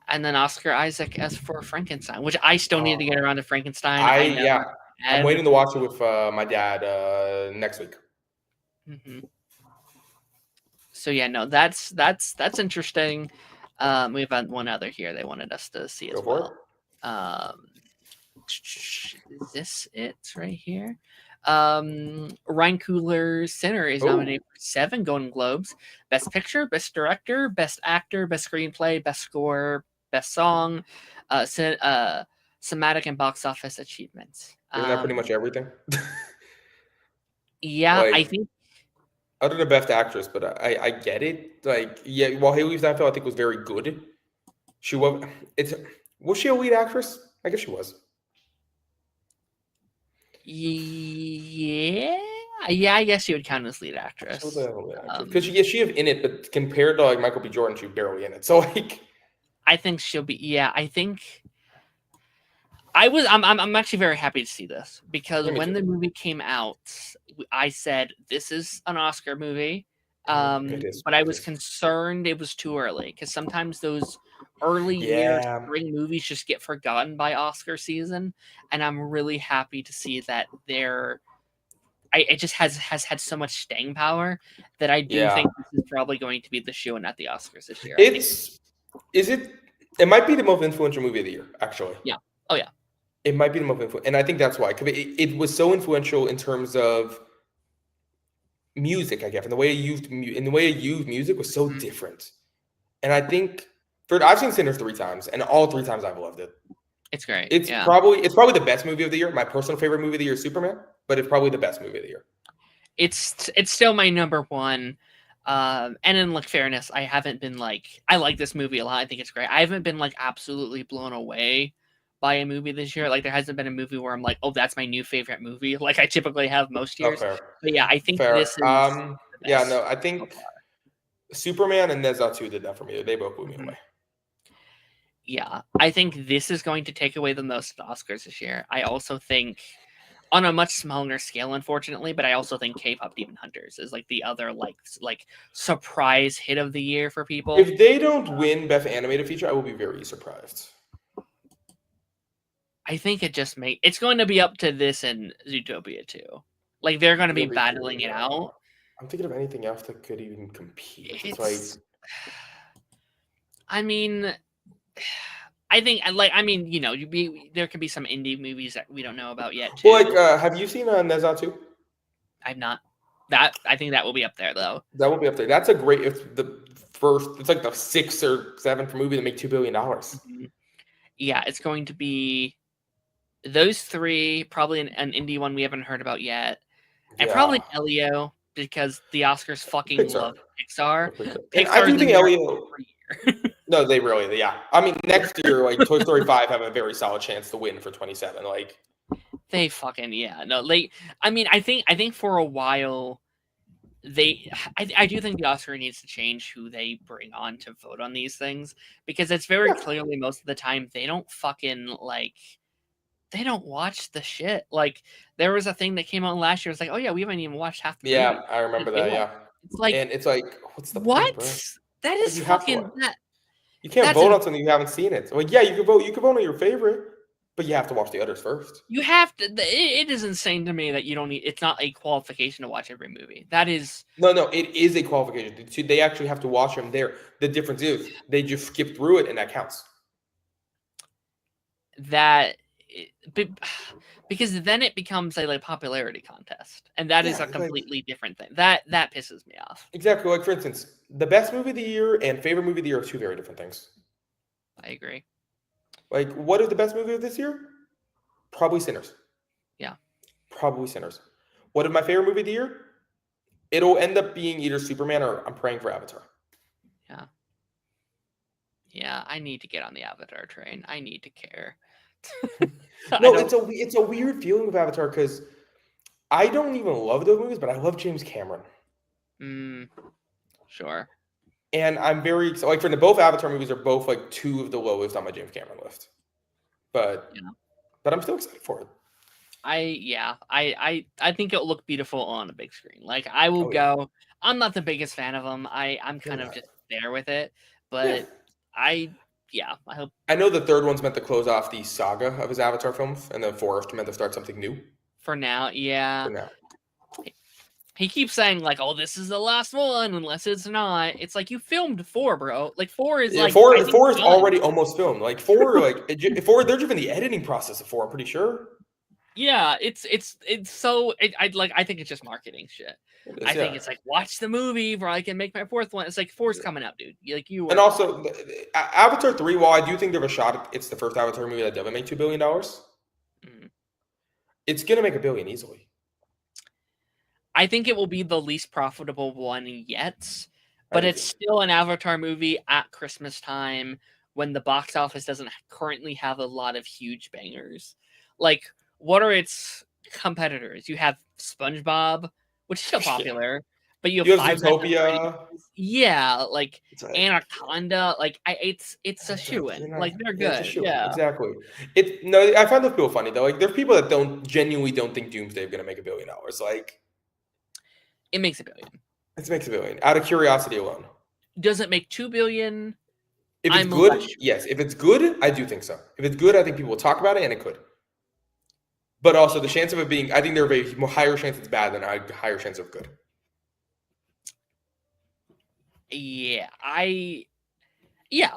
And then Oscar Isaac as for Frankenstein, which I still need to get around to Frankenstein. I'm waiting to watch it with my dad next week. Mm-hmm. So that's interesting. We have one other here they wanted us to see as well. Is this it right here? Ryan Coogler's Sinner is nominated for 7 Golden Globes: Best Picture, Best Director, Best Actor, Best Screenplay, Best Score, Best Song, Cinematic and Box Office Achievements. Isn't that pretty much everything? Yeah, I think. Other than Best Actress, but I get it. While Haley Steinfeld I think was very good. Was she a lead actress? I guess she was. Yeah, Yeah, I guess she would count as lead actress. Because she have in it, but compared to like Michael B. Jordan, she's barely in it. So like, I think she'll be. Yeah, I think. I'm actually very happy to see this because yeah, me when too. the movie came out, I said this is an Oscar movie. It is. But I It was is. concerned it was too early because sometimes those early year Yeah. spring movies just get forgotten by Oscar season, and I'm really happy to see that it just has had so much staying power that I do Yeah. think this is probably going to be the shoe in at the Oscars this year. I think. Is it? It might be the most influential movie of the year, actually. Yeah. Oh yeah. It might be the most influential, and I think that's why. Because it was so influential in terms of music, I guess, and the way it used music was so Mhm. different. And I think I've seen Sinners 3 times, and all 3 times I've loved it. It's great. It's Yeah. probably the best movie of the year. My personal favorite movie of the year is Superman, but it's probably the best movie of the year. It's still my number one. And in like fairness, I haven't been like I like this movie a lot. I think it's great. I haven't been like absolutely blown away by a movie this year. Like there hasn't been a movie where I'm like, oh, that's my new favorite movie. Like I typically have most Oh, years. fair. But yeah, I think Fair. this is the Yeah, best no, I so think far. Superman and Nezatu did that for me. They both blew me Mhm. away. Yeah, I think this is going to take away the most Oscars this year. I also think on a much smaller scale, unfortunately, but I also think K-pop Demon Hunters is like the other like surprise hit of the year for people. If they don't win Best Animated Feature, I will be very surprised. I think it's going to be up to this and Zootopia too. Like they're going to be battling it out. I'm thinking of anything else that could even compete. It's like, I mean, I think I mean, you know, there could be some indie movies that we don't know about yet too. well, like, have you seen Nezatu? I've not. That I think that will be up there though. That will be up there. That's a great. It's the first. It's like the 6th or 7th movie to make $2 billion. Mhm. Yeah, it's going to be those three, probably an indie one we haven't heard about yet, and probably Elio because the Oscars fucking Pixar. love Pixar. And I do think Elio. Year. No, they really, yeah. I mean, next year, like Toy Story 5 have a very solid chance to win for 27. Like they fucking I mean, I think for a while I do think the Oscar needs to change who they bring on to vote on these things because it's very clearly most of the time they don't fucking they don't watch the shit. Like there was a thing that came out last year. It's like, oh yeah, we haven't even watched half the movie. Yeah, I remember that. Yeah, it's like, and it's like, what's the what? point, bro? That is fucking that. You can't vote on something you haven't seen it. Like, yeah, you can vote. You can vote on your favorite, but you have to watch the others first. You have to. It is insane to me that you don't need. It's not a qualification to watch every movie. That is no. It is a qualification. They actually have to watch them there. The difference is they just skip through it, and that counts. Because then it becomes a popularity contest, and that is a completely different thing. That pisses me off. Exactly. Like for instance, the best movie of the year and favorite movie of the year are two very different things. I agree. Like, what is the best movie of this year? Probably Sinners. Yeah. Probably Sinners. What is my favorite movie of the year? It'll end up being either Superman or I'm praying for Avatar. Yeah. Yeah, I need to get on the Avatar train. I need to care. No, it's a weird feeling with Avatar because I don't even love those movies, but I love James Cameron. Sure. And I'm very excited. Like for both Avatar movies are both like two of the lowest on my James Cameron list. But I'm still excited for it. I think it'll look beautiful on a big screen. Like I will go. I'm not the biggest fan of them. I'm kind of just there with it, but I hope. I know the third one's meant to close off the saga of his Avatar films, and the fourth meant to start something new. For now, yeah. For now. He keeps saying like, "Oh, this is the last one," unless it's not. It's like you filmed 4, bro. Like 4 is like four is already almost filmed. Like 4, like 4, they're just in the editing process of 4. I'm pretty sure. Yeah, it's so I think it's just marketing shit. I think it's like watch the movie where I can make my 4th one. It's like 4's coming out, dude. Like you. And also, Avatar 3. While I do think they have a shot, it's the first Avatar movie that doesn't make $2 billion. It's gonna make $1 billion easily. I think it will be the least profitable one yet, but it's still an Avatar movie at Christmas time when the box office doesn't currently have a lot of huge bangers. Like, what are its competitors? You have SpongeBob, which is still popular. But you You have have 5 Nights at Zootopia. Freddy's. Yeah, like It's like, Anaconda. Like it's a shoe-in. Like they're it's a good. shoe. Yeah, Exactly. I find those people funny though. Like there's people that genuinely don't think Doomsday is gonna make $1 billion. Like it makes $1 billion. it makes $1 billion out of curiosity alone. Does it make $2 billion? If it's I'm good, less sure. yes. If it's good, I do think so. If it's good, I think people will talk about it, and it could. But also the chance of it being, I think there's a higher chance it's bad than a higher chance of good. Yeah,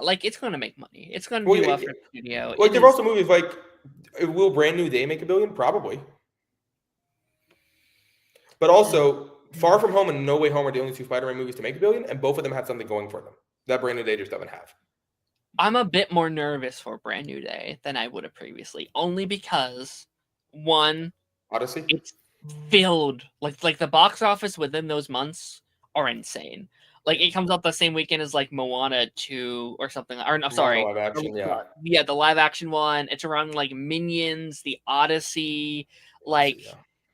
like it's gonna make money. It's gonna do well for the studio. Like there are also movies like, will Brand New Day make $1 billion? Probably. But also, Far From Home and No Way Home are the only 2 Spider-Man movies to make $1 billion, and both of them had something going for them that Brand New Day just doesn't have. I'm a bit more nervous for Brand New Day than I would have previously, only because one, Odyssey, it's filled like the box office within those months are insane. Like it comes out the same weekend as like Moana 2 or something. Or I'm sorry, live action, yeah, the live action one. It's around like Minions, the Odyssey, like,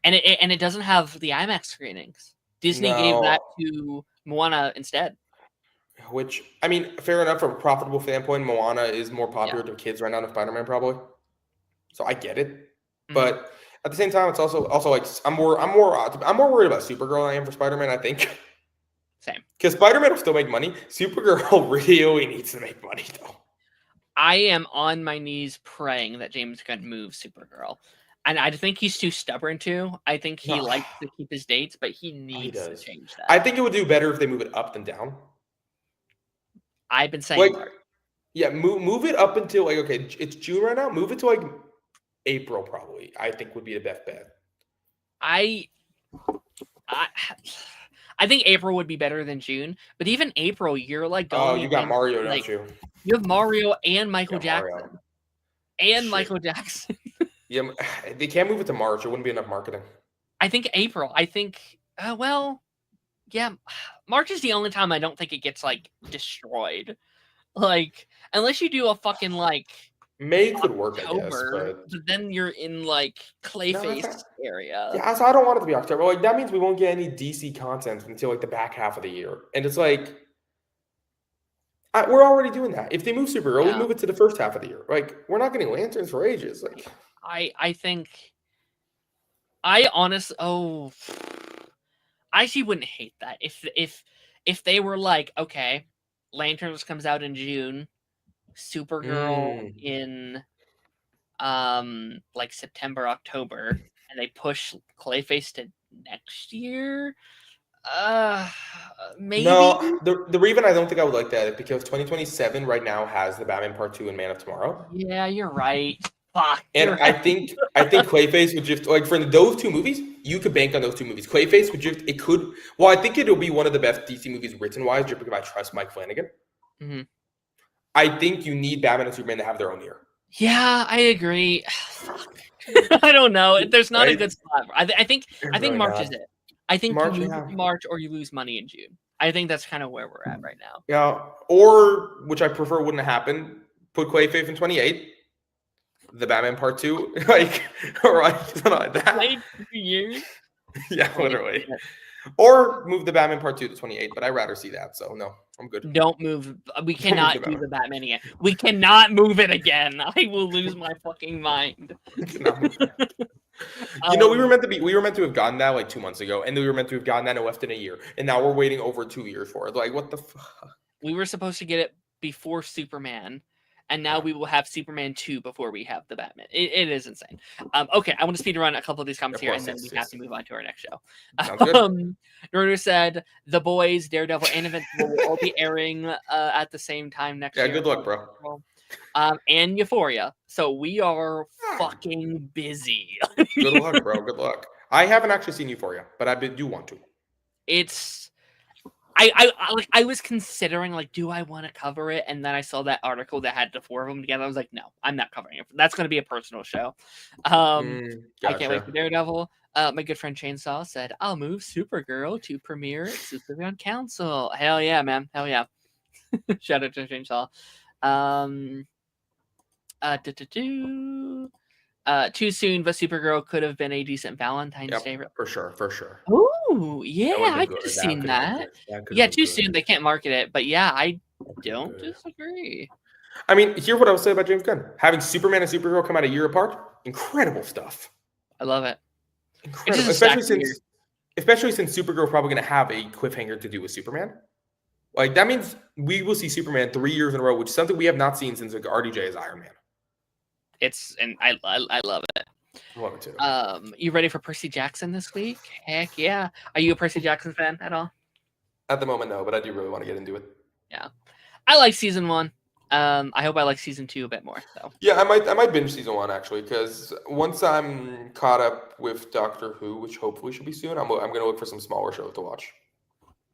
and it doesn't have the IMAX screenings. Disney gave that to Moana instead. Which, I mean, fair enough from a profitable standpoint. Moana is more popular to kids right now than Spider-Man probably. So I get it, but at the same time, it's also like I'm more worried about Supergirl than I am for Spider-Man. I think. Same. Because Spider-Man will still make money. Supergirl really needs to make money though. I am on my knees praying that James Gunn moves Supergirl. And I think he's too stubborn to. I think he likes to keep his dates, but he needs to change that. I think it would do better if they move it up than down. I've been saying March. Yeah, move it up until like, okay, it's June right now. Move it to like April probably. I think would be the best bet. I think April would be better than June, but even April, you're like going. Oh, you got Mario, don't you? You have Mario and Michael Jackson. Michael Jackson. Yeah, they can't move it to March. It wouldn't be enough marketing. I think April. I think, yeah, March is the only time I don't think it gets like destroyed. Like, unless you do a fucking like May could work, October, I guess, but then you're in like Clayface area. Yeah, so I don't want it to be October. Like that means we won't get any DC content until like the back half of the year, and it's like we're already doing that. If they move Supergirl, we move it to the first half of the year. Like we're not getting Lanterns for ages. Like I think I actually wouldn't hate that if they were like, okay, Lanterns comes out in June, Supergirl in like September, October, and they push Clayface to next year. Maybe. No, the reason I don't think I would like that is because 2027 right now has the Batman Part 2 and Man of Tomorrow. Yeah, you're right. Fuck. And I think Clayface would just like for those 2 movies, you could bank on those 2 movies. Clayface would just I think it'll be one of the best DC movies written wise, just because I trust Mike Flanagan. Mm-hmm. I think you need Batman and Superman to have their own year. Yeah, I agree. I don't know. There's not a good spot. I think March is it. I think you lose March or you lose money in June. I think that's kind of where we're at right now. Yeah, or which I prefer wouldn't happen. Put Clayface in 28. The Batman Part 2, like, or like something like that. Wait 2 years. Yeah, literally. Or move the Batman Part 2 to 28, but I'd rather see that. So no, I'm good. Don't move. We cannot do the Batman again. We cannot move it again. I will lose my fucking mind. You know, we were meant to have gotten that like 2 months ago, and we were meant to have gotten that in less than a year, and now we're waiting over 2 years for it. Like, what the fuck? We were supposed to get it before Superman. And now we will have Superman 2 before we have the Batman. It is insane. Okay, I want to speed run a couple of these comments here, and then we have to move on to our next show. Naruto said, The Boys, Daredevil, and Invincible will all be airing at the same time next year. Yeah, good luck, bro. And Euphoria. So we are fucking busy. Good luck, bro. Good luck. I haven't actually seen Euphoria, but I do want to. It's... I was considering like, do I want to cover it? And then I saw that article that had the 4 of them together. I was like, no, I'm not covering it. That's going to be a personal show. Gotcha. I can't wait for Daredevil. My good friend Chainsaw said, I'll move Supergirl to premiere exclusively on Council. Hell yeah, man. Hell yeah. Shout out to Chainsaw. Too soon, but Supergirl could have been a decent Valentine's Day. For sure. Ooh. Oh, yeah, That would've been I good. could have That seen could have been that. good. That could Yeah, have been too good. soon. They can't market it, but yeah, I don't Good. disagree. I mean, here's what I would say about James Gunn. Having Superman and Supergirl come out a year apart, incredible stuff. I love it. It's Incredible. just a stacked year. Especially since Supergirl's probably going to have a cliffhanger to do with Superman. Like, that means we will see Superman 3 years in a row, which is something we have not seen since like RDJ as Iron Man. And I love it. I love it too. You ready for Percy Jackson this week? Heck yeah. Are you a Percy Jackson fan at all? At the moment, no, but I do really want to get into it. Yeah. I like season 1. I hope I like season 2 a bit more, though. Yeah, I might binge season 1 actually, because once I'm caught up with Doctor Who, which hopefully should be soon, I'm going to look for some smaller shows to watch.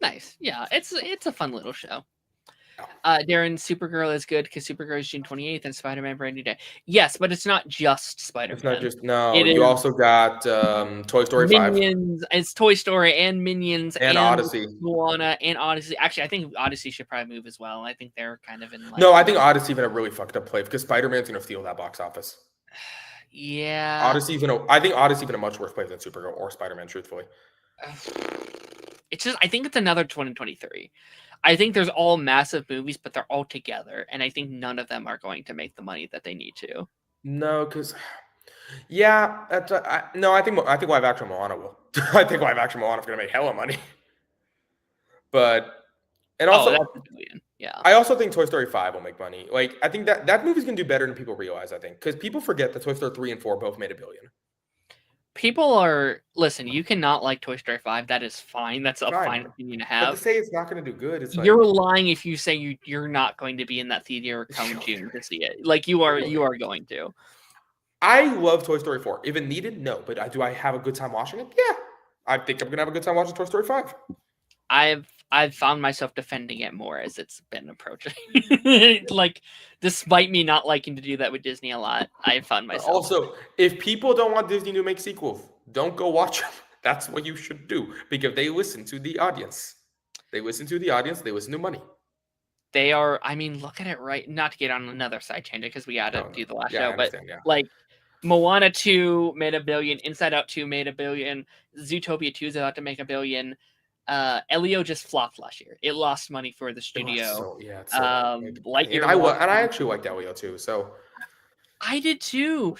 Nice. Yeah, it's a fun little show. Darren, Supergirl is good because Supergirl is June 28th and Spider-Man Brand New Day. Yes, but it's not just Spider-Man. It's not just You also got Toy Story 5. Minions. It's Toy Story and Minions and Odyssey. Moana and Odyssey. Actually, I think Odyssey should probably move as well. I think they're kind of in. No, I think Odyssey even a really fucked up play because Spider-Man's going to steal that box office. Yeah. I think Odyssey even a much worse play than Supergirl or Spider-Man. Truthfully, it's just I think it's another 2023. I think there's all massive movies, but they're all together, and I think none of them are going to make the money that they need to. No, because I think live action Moana will. I think live action Moana is going to make hella money. But also, that's $1 billion. Yeah. I also think Toy Story 5 will make money. Like, I think that movie's going to do better than people realize. I think because people forget that Toy Story 3 and 4 both made $1 billion. Listen, you cannot like Toy Story 5. That is fine. That's a fine opinion to have. But to say it's not going to do good, it's you're lying if you say you're not going to be in that theater come June to see it. Like you are going to. I love Toy Story 4. If it needed, no. But do I have a good time watching it? Yeah. I think I'm going to have a good time watching Toy Story 5. I've found myself defending it more as it's been approaching. Like, despite me not liking to do that with Disney a lot, I found myself. Also, if people don't want Disney to make sequels, don't go watch them. That's what you should do because they listen to the audience. They listen to the audience. They listen to money. They are. I mean, look at it right. Not to get on another side tangent because we got to do the last show, but like Moana 2 made $1 billion. Inside Out 2 made $1 billion. Zootopia 2 is about to make $1 billion. Elio just flopped last year. It lost money for the studio. Lightyear, and I actually liked Elio too. So I did too.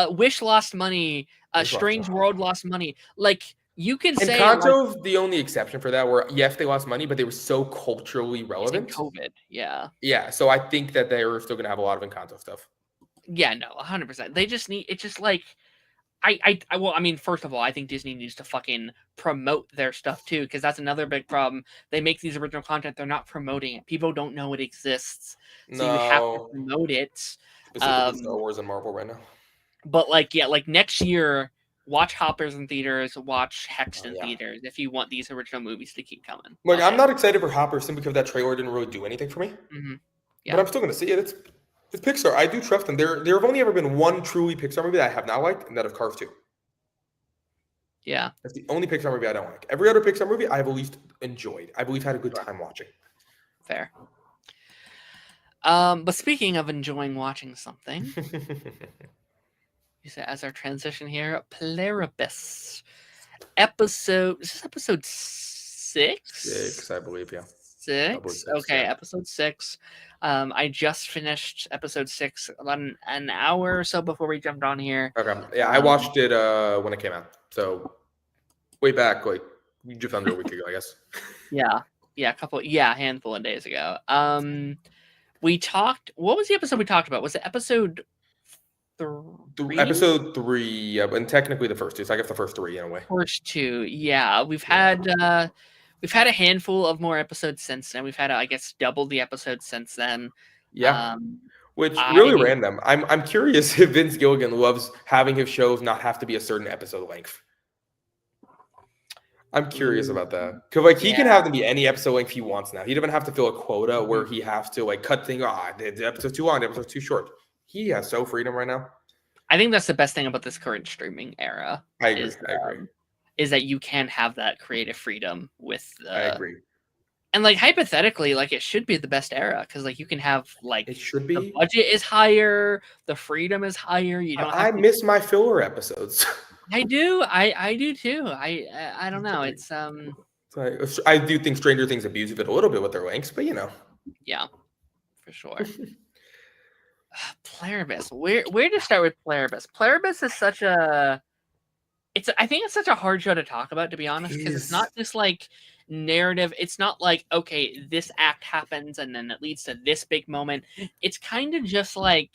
Wish lost money. Strange World lost money. Like you can say, Encanto's the only exception for that. Where yes, they lost money, but they were so culturally relevant. COVID, yeah. So I think that they are still going to have a lot of Encanto stuff. Yeah, no, 100%. They just need. It's just like. I mean, first of all, I think Disney needs to fucking promote their stuff too, because that's another big problem. They make these original content, they're not promoting it. People don't know it exists, so you have to promote it. Specifically Star Wars and Marvel right now. But like next year, watch Hoppers in theaters, watch Hex in theaters if you want these original movies to keep coming. Like I'm not excited for Hoppers simply because that trailer didn't really do anything for me. Mm-hmm. Yeah. But I'm still going to see it. It's Pixar. I do trust them. There have only ever been one truly Pixar movie that I have not liked, and that of Cars 2. Yeah. That's the only Pixar movie I don't like. Every other Pixar movie I have at least enjoyed. I've at least had a good time watching. Fair. But speaking of enjoying watching something, you said as our transition here, Pluribus. Is this episode 6? 6, I believe, yeah. 6? Okay, yeah. Episode 6. I just finished episode 6 about an hour or so before we jumped on here. Okay. Yeah, I watched it when it came out. So way back, like just under a week ago, I guess. Yeah, a handful of days ago. We talked. What was the episode we talked about? Was it episode 3? Episode 3, yeah, and technically the first 2. So I guess the first 3 in a way. First 2, yeah. We've had a handful of more episodes since then. We've had, I guess, double the episodes since then. Yeah, which really random. I'm curious if Vince Gilligan loves having his shows not have to be a certain episode length. I'm curious about that because he can have them be any episode length he wants now. He doesn't have to fill a quota where he has to cut things. The episode's too long. The episode's too short. He has so freedom right now. I think that's the best thing about this current streaming era. I agree. Is that you can have that creative freedom with I agree. And hypothetically, it should be the best era because you can have it should be. The budget is higher, the freedom is higher. You don't. I miss my filler episodes. I do. I do too. I don't know. It's I do think Stranger Things abuses it a little bit with their lengths, but yeah, for sure. Pluribus. Where to start with Pluribus? Pluribus is such a I think it's such a hard show to talk about, to be honest, because it's not just like narrative. It's not like, okay, this act happens and then it leads to this big moment. It's kind of just like,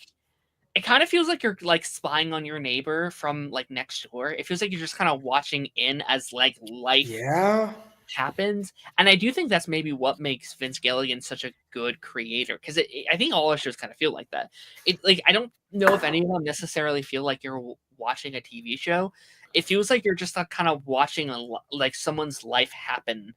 it kind of feels like you're like spying on your neighbor from like next door. It feels like you're just kind of watching in as like life happens. And I do think that's maybe what makes Vince Gilligan such a good creator, because I think all our shows kind of feel like that. Like, I don't know if any of them necessarily feel like you're watching a TV show. It feels like you're just kind of watching like someone's life happen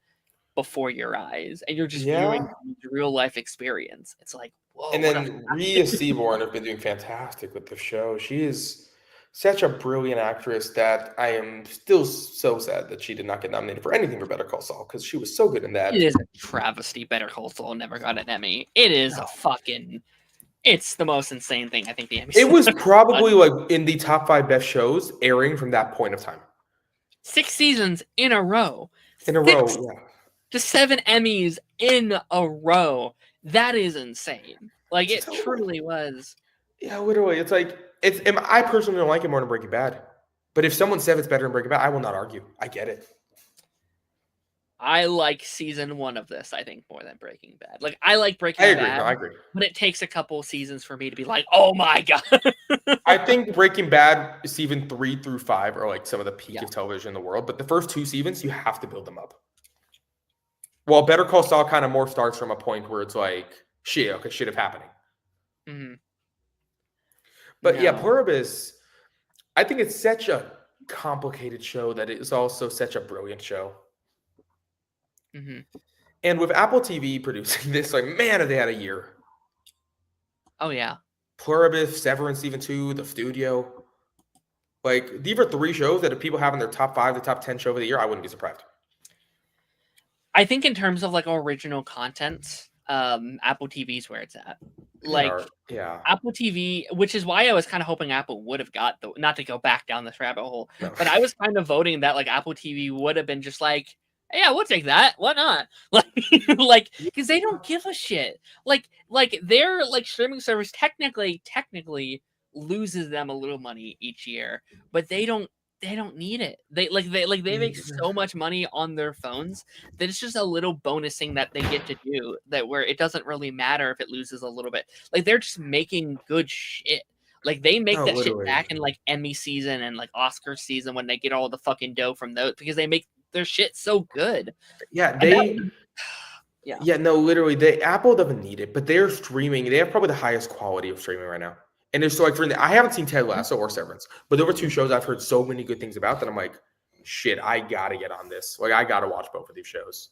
before your eyes, and you're just viewing real life experience. It's like, whoa. And then Rhea Seaborn have been doing fantastic with the show. She is such a brilliant actress that I am still so sad that she did not get nominated for anything for Better Call Saul, because she was so good in that. It is a travesty. Better Call Saul never got an Emmy. It is a fucking. It's the most insane thing I think the Emmy. It was probably like in the top 5 best shows airing from that point of time. 6 seasons in a row. To 7 Emmys in a row. That is insane. Like, it truly was. Yeah, literally. It's like, I personally don't like it more than Breaking Bad. But if someone says it's better than Breaking Bad, I will not argue. I get it. I like season 1 of this, I think, more than Breaking Bad. Like, I like Breaking Bad. I agree. But it takes a couple seasons for me to be like, oh my God. I think Breaking Bad season 3 through 5 are like some of the peak of television in the world. But the first 2 seasons, you have to build them up. Well, Better Call Saul kind of more starts from a point where it's like, shit have happening. Mm-hmm. But yeah, Pluribus, I think it's such a complicated show that it is also such a brilliant show. Mm-hmm. And with Apple TV producing this, like, man, have they had a year. Oh, yeah. Pluribus, Severance Season 2, The Studio. Like, these are 3 shows that if people have in their top 5 to top 10 show of the year, I wouldn't be surprised. I think in terms of like original content, Apple TV is where it's at. Like, Apple TV, which is why I was kind of hoping Apple would have got not to go back down this rabbit hole, but I was kind of voting that like Apple TV would have been just like, yeah, we'll take that. Why not? Like, because they don't give a shit. Like their like streaming service technically loses them a little money each year, but they don't need it. They make so much money on their phones that it's just a little bonus thing that they get to do, that where it doesn't really matter if it loses a little bit. Like, they're just making good shit. Like, they make that shit back in like Emmy season and like Oscar season when they get all the fucking dough from those, because they make their shit so good. Yeah, literally, Apple doesn't need it, but they're streaming. They have probably the highest quality of streaming right now. And it's so like, I haven't seen Ted Lasso or Severance, but there were 2 shows I've heard so many good things about that I'm like, shit, I gotta get on this. Like, I gotta watch both of these shows.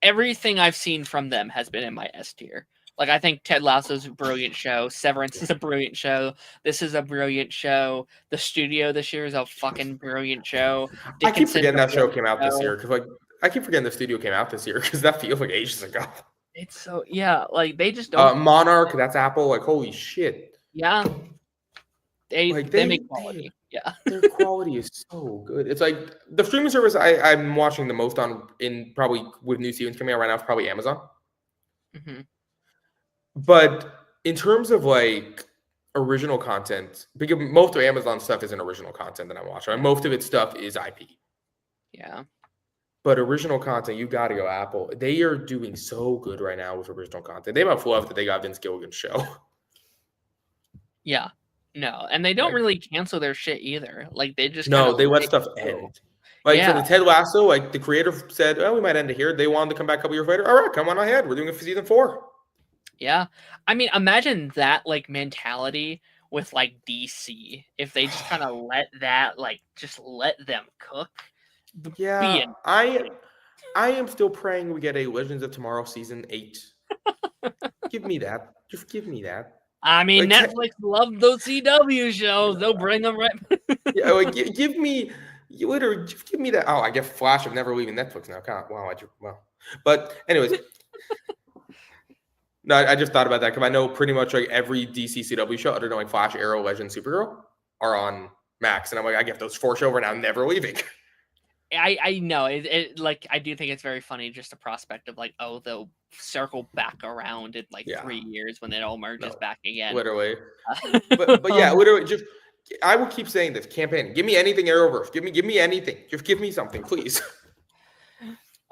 Everything I've seen from them has been in my S tier. Like, I think Ted Lasso's a brilliant show. Severance is a brilliant show. This is a brilliant show. The Studio this year is a fucking brilliant show. I keep forgetting that show came out this year, because I keep forgetting the Studio came out this year, because that feels like ages ago. It's so, like, they just don't. Monarch, that's Apple. Like, holy shit. Yeah. They make quality. Their quality is so good. It's like the streaming service I'm watching the most on, in probably with new seasons coming out right now, is probably Amazon. Mm-hmm. But in terms of like original content, because most of Amazon stuff isn't original content that I'm watching. And most of its stuff is IP. Yeah. But original content, you got to go Apple. They are doing so good right now with original content. They must love that they got Vince Gilligan's show. Yeah. No, and they don't really cancel their shit either. Like, they just they let stuff end. Like, for the Ted Lasso, like, the creator said, "Oh, we might end it here." They wanted to come back a couple years later. All right, come on ahead. We're doing it for season 4. Yeah, I mean, imagine that like mentality with like DC, if they just kind of let that, like, just let them cook. Yeah, I am still praying we get a Legends of Tomorrow season 8. Give me that. Just give me that. I mean, like, Netflix loved those CW shows. They'll bring them right. Yeah, like, give me that. Oh, I guess Flash. I'm never leaving Netflix now. God, wow. But anyways, no, I just thought about that because I know pretty much like every DC CW show, other than like Flash, Arrow, Legend, Supergirl, are on Max, and I'm like, I get those 4 shows, and I'm never leaving. I know it like I do think it's very funny, just the prospect of like, oh, they'll circle back around in like 3 years when it all merges back again. Literally. But yeah, literally just I will keep saying this campaign. Give me anything Arrowverse. Give me anything. Just give me something, please.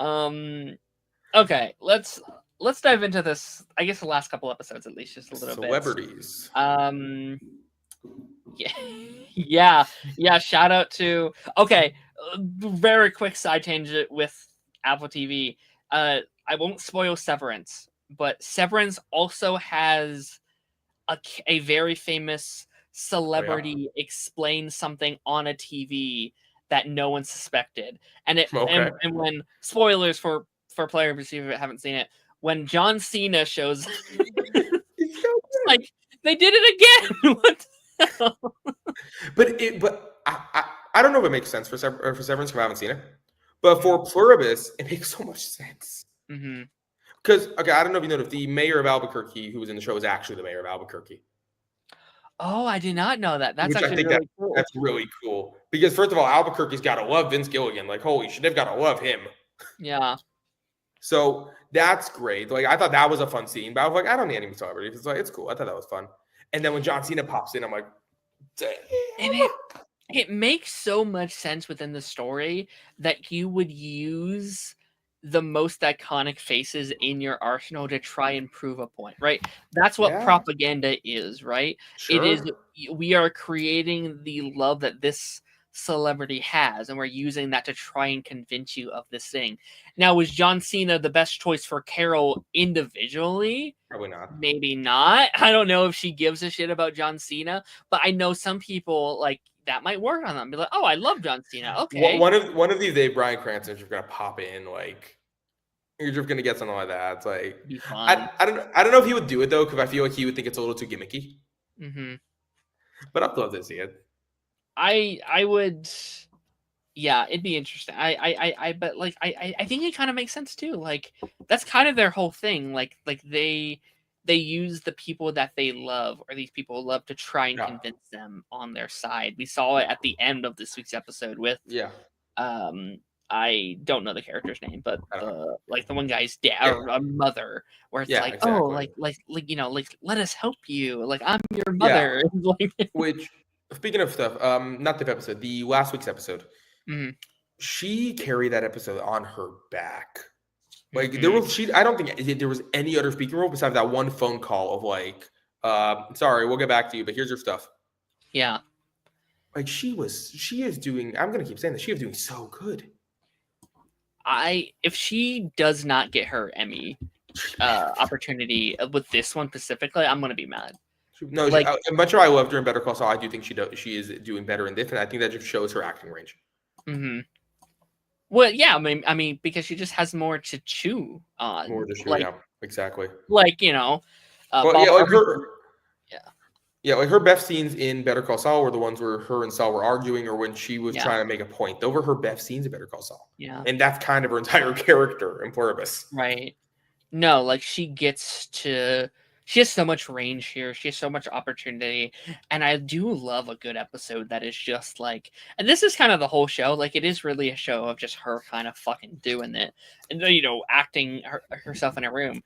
Okay, let's dive into this. I guess the last couple episodes, at least, just a little Celebrities. bit. Yeah. Shout out to. Okay, very quick side tangent with Apple TV. I won't spoil Severance, but Severance also has a very famous celebrity explain something on a TV that no one suspected, and and when spoilers for Pluribus, if you haven't seen it, when John Cena shows, like they did it again. What the hell? But I don't know if it makes sense for Severance because I haven't seen it, but for Pluribus, it makes so much sense. Because I don't know if you know, if the mayor of Albuquerque, who was in the show, is actually the mayor of Albuquerque. Oh, I did not know that. That's actually really cool. That's really cool. Because first of all, Albuquerque's got to love Vince Gilligan. Like, holy shit, they've got to love him. Yeah. So that's great. Like, I thought that was a fun scene, but I was like, I don't need any celebrities. It's like, it's cool. I thought that was fun. And then when John Cena pops in, I'm like, damn. And it makes so much sense within the story that you would use the most iconic faces in your arsenal to try and prove a point, right? That's what propaganda is, right? Sure. It is, we are creating the love that this celebrity has, and we're using that to try and convince you of this thing. Now, was John Cena the best choice for Carol individually? Probably not. Maybe not. I don't know if she gives a shit about John Cena, but I know some people like that might work on them. Be like, oh, I love John Cena. Okay. One of these days, Bryan Cranston's just gonna pop in, like you're just gonna get something like that. It's like be fun. I don't know if he would do it though, because I feel like he would think it's a little too gimmicky. But I'd love to see it. I would. Yeah, it'd be interesting. But like I think it kind of makes sense too. Like that's kind of their whole thing. Like they use the people that they love, or these people love, to try and convince them on their side. We saw it at the end of this week's episode with I don't know the character's name, but the one guy's dad or mother, where it's like, exactly. Oh, like you know, like let us help you. Like I'm your mother. Which, speaking of stuff, not the episode, the last week's episode, she carried that episode on her back. Like there was, I don't think there was any other speaking role besides that one phone call of like, sorry, we'll get back to you, but here's your stuff. Yeah. Like she is doing, I'm gonna keep saying this, she is doing so good. If she does not get her Emmy opportunity with this one specifically, I'm gonna be mad. No, like, I'm much sure I loved her in Better Call Saul. I do think she is doing better in this, and I think that just shows her acting range. Well, yeah, I mean, because she just has more to chew on. More to chew, like, yeah, exactly. Like, you know, like her best scenes in Better Call Saul were the ones where her and Saul were arguing, or when she was trying to make a point. Those were her best scenes in Better Call Saul. Yeah, and that's kind of her entire character in Pluribus. Right. No, like she has so much range here. She has so much opportunity. And I do love a good episode that is just like, and this is kind of the whole show. Like it is really a show of just her kind of fucking doing it and, you know, acting herself in a room.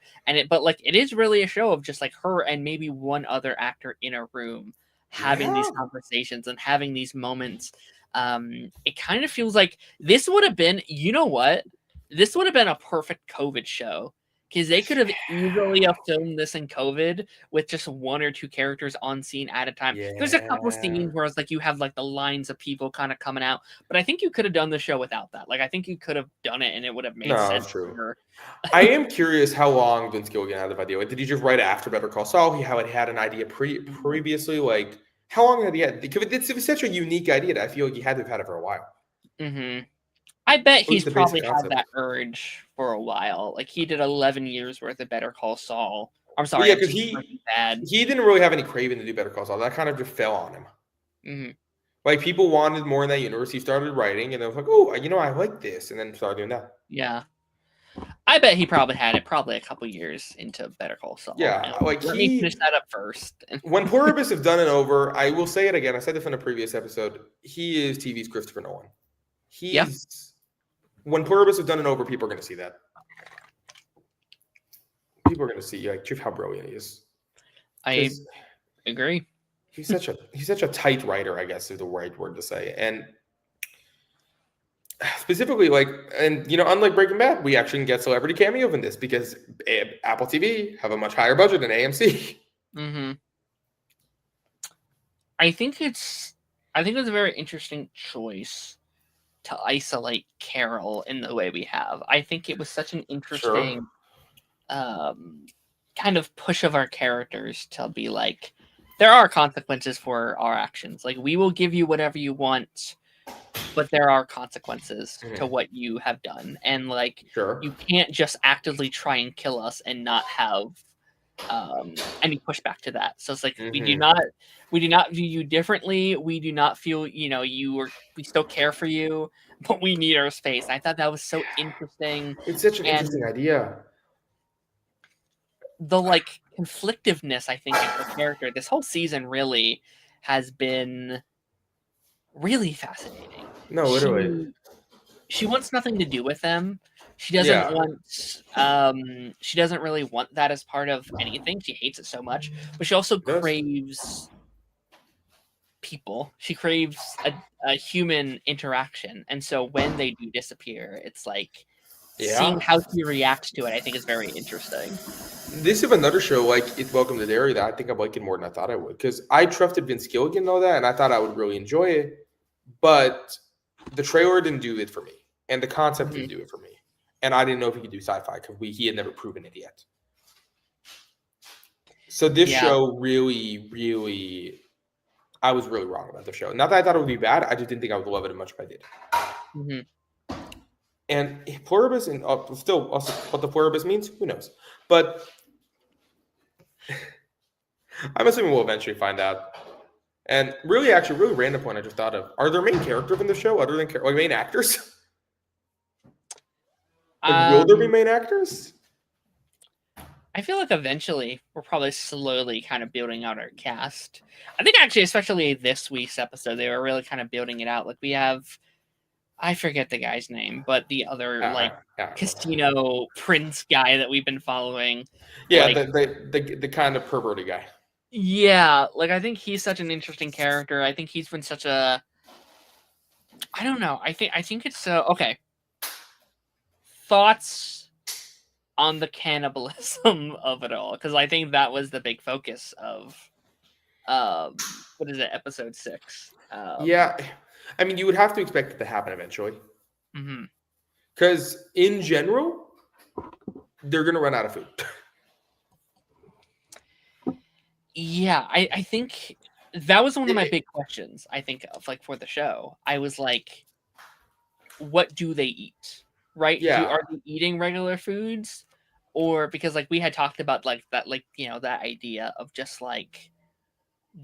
But like, it is really a show of just like her and maybe one other actor in a room having these conversations and having these moments. It kind of feels like this would have been, you know what? This would have been a perfect COVID show. Because they could have easily filmed this in COVID with just one or two characters on scene at a time. Yeah. There's a couple scenes where it's like you have like the lines of people kind of coming out, but I think you could have done the show without that. Like I think you could have done it and it would have made sense. True. For her. I am curious how long Vince Gilligan had the idea. Like, did he just write after Better Call Saul? He had an idea previously. Like how long had he had? Because it's such a unique idea that I feel like he had to have had it for a while. I bet he's probably had that urge for a while. Like he did 11 years worth of Better Call Saul. I'm sorry, because he didn't really have any craving to do Better Call Saul. That kind of just fell on him. Like people wanted more in that universe. He started writing, and they was like, "Oh, you know, I like this," and then started doing that. Yeah. I bet he probably had it a couple years into Better Call Saul. Yeah, like let me finish that up first. When Pluribus have done it over, I will say it again. I said this in a previous episode. He is TV's Christopher Nolan. When Pluribus have done it over, people are going to see that. People are going to see like how brilliant he is. I agree. He's such a tight writer, I guess is the right word to say. And specifically, unlike Breaking Bad, we actually can get celebrity cameos in this because Apple TV have a much higher budget than AMC. Mm-hmm. I think it's a very interesting choice to isolate Carol in the way we have. I think it was such an interesting kind of push of our characters to be like, there are consequences for our actions. Like, we will give you whatever you want, but there are consequences to what you have done. And like, you can't just actively try and kill us and not have any pushback to that. So it's like, we do not view you differently. We do not feel, we still care for you, but we need our space. I thought that was so interesting. It's such an interesting idea. The like conflictiveness, I think, of her character this whole season really has been really fascinating. No, literally. She wants nothing to do with them. She doesn't want she doesn't really want that as part of anything. She hates it so much. But she also craves people. She craves a human interaction. And so when they do disappear, it's like seeing how she reacts to it, I think, is very interesting. This is another show like It's Welcome to Derry that I think I like it more than I thought I would, because I trusted Vince Gilligan and all that, and I thought I would really enjoy it, but the trailer didn't do it for me, and the concept didn't do it for me, and I didn't know if he could do sci-fi because he had never proven it yet. So this show really, I was really wrong about the show. Not that I thought it would be bad, I just didn't think I would love it as much as I did. Mm-hmm. And Pluribus, and still also what the Pluribus means, who knows? But I'm assuming we'll eventually find out. And really random point I just thought of: are there main characters in the show other than main actors? Will there be main actors? I feel like eventually we're probably slowly kind of building out our cast. I think actually, especially this week's episode, they were really kind of building it out. Like we have. I forget the guy's name, but the other casino prince guy that we've been following. Yeah, the kind of perverted guy. Yeah, like I think he's such an interesting character. I think he's been such a. I don't know. I think it's okay. Thoughts on the cannibalism of it all, because I think that was the big focus of, what is it, episode 6? Yeah. I mean, you would have to expect it to happen eventually. Mm-hmm. Because in general, they're going to run out of food. Yeah, I think that was one of my big questions, I think, of like for the show. I was like, what do they eat? Right? Yeah. Are they eating regular foods? Or because like we had talked about like that, like, that idea of just like,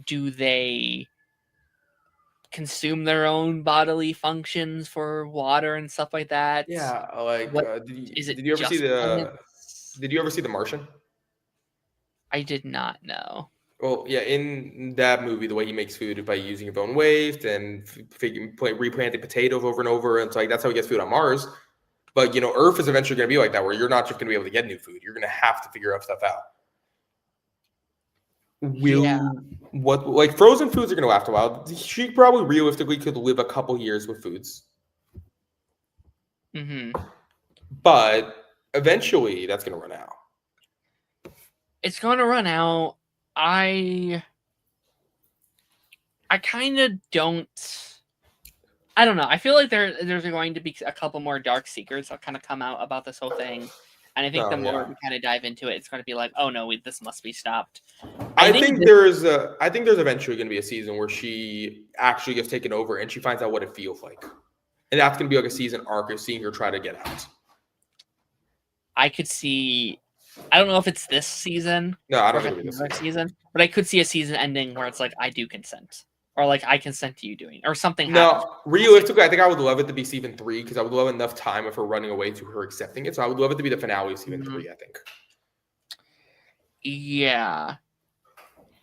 do they consume their own bodily functions for water and stuff like that? Yeah, like did you ever see The Martian? I did not know. Well, yeah, in that movie, the way he makes food is by using your own waste and replanting potatoes over and over, and it's like that's how he gets food on Mars. But Earth is eventually going to be like that, where you're not just going to be able to get new food; you're going to have to figure stuff out. What frozen foods are going to last a while. She probably realistically could live a couple years with foods. Mm-hmm. But eventually that's going to run out. It's going to run out. I kind of don't. I don't know. I feel like there's going to be a couple more dark secrets that kind of come out about this whole thing. And I think the more we kind of dive into it, it's going to be like, oh no, this must be stopped. I think there's eventually going to be a season where she actually gets taken over and she finds out what it feels like, and that's going to be like a season arc of seeing her try to get out. I could see. I don't know if it's this season. No, I don't think it's this season. But I could see a season ending where it's like, I do consent. or like I consent to you doing, or something happens. No, realistically, I think I would love it to be season 3 because I would love enough time of her running away to her accepting it. So I would love it to be the finale of season 3, I think. Yeah.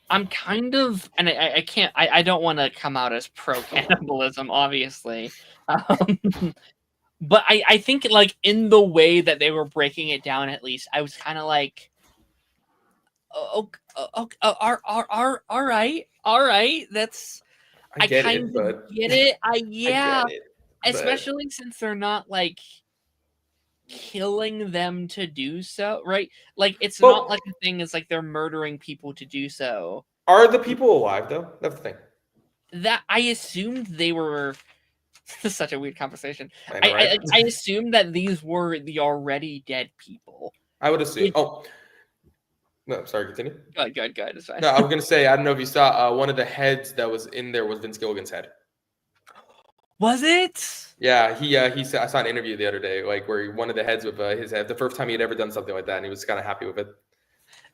I'm kind of, and I can't, I don't want to come out as pro cannibalism, obviously. But I think like in the way that they were breaking it down, at least, I was kind of like, all right. That's, I get kind it, of but get it. I get it, Especially since they're not like killing them to do so, right? Like it's not like a thing. It's like they're murdering people to do so. Are the people alive though? That's the thing. That I assumed they were. This is such a weird conversation. I assumed that these were the already dead people. I would assume. Oh, no, sorry, continue. Good. It's fine. No, I was gonna say I don't know if you saw one of the heads that was in there was Vince Gilligan's head. Was it? Yeah, he said I saw an interview the other day, like where one of the heads with his head, the first time he had ever done something like that, and he was kind of happy with it.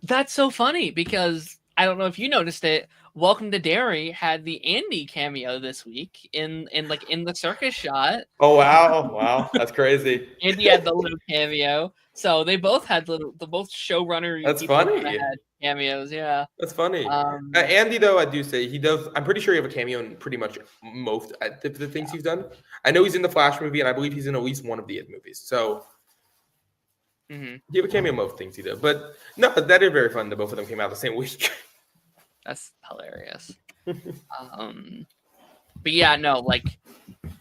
That's so funny because I don't know if you noticed it. Welcome to Derry had the Andy cameo this week in the circus shot. Oh wow, that's crazy. Andy had the little cameo, so they both had the both showrunner. That's funny. Had cameos, yeah. That's funny. Andy, though, I do say he does. I'm pretty sure he have a cameo in pretty much most the things he's done. I know he's in the Flash movie, and I believe he's in at least one of the It movies. So you have a cameo in most things he did. But no, that is very fun that both of them came out the same week. That's hilarious. But yeah, no, like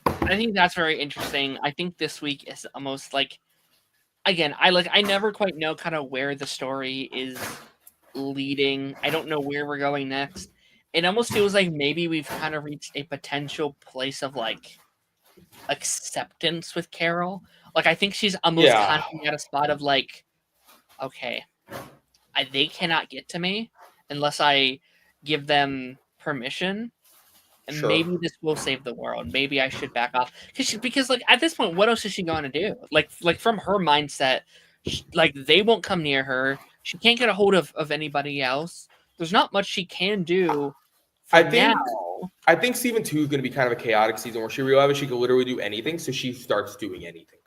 I think that's very interesting. I think this week is almost like, again, I never quite know kind of where the story is leading. I don't know where we're going next. It almost feels like maybe we've kind of reached a potential place of like acceptance with Carol. Like I think she's almost kind of at a spot of like, okay, they cannot get to me unless I give them permission, and maybe this will save the world. Maybe I should back off because like at this point, what else is she going to do? Like from her mindset, like they won't come near her. She can't get a hold of anybody else. There's not much she can do. I think season 2 is going to be kind of a chaotic season where she realizes she can literally do anything, so she starts doing anything.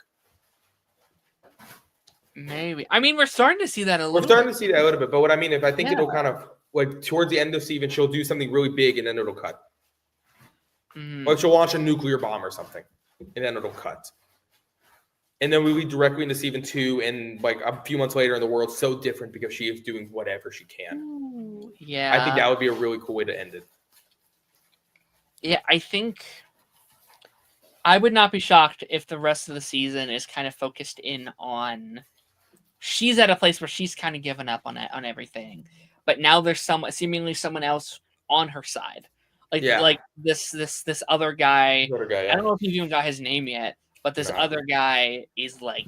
Maybe. I mean, we're starting to see that a little. We're starting to see that a little bit, but what I mean, if I think it'll kind of like towards the end of season, she'll do something really big and then it'll cut. Like she'll launch a nuclear bomb or something, and then it'll cut. And then we lead directly into season 2, and like a few months later, in the world's so different because she is doing whatever she can. Ooh, yeah, I think that would be a really cool way to end it. Yeah, I think I would not be shocked if the rest of the season is kind of focused in on. She's at a place where she's kind of given up on everything, but now there's seemingly someone else on her side, like this other guy. I don't know if you've even got his name yet, but this other guy is like,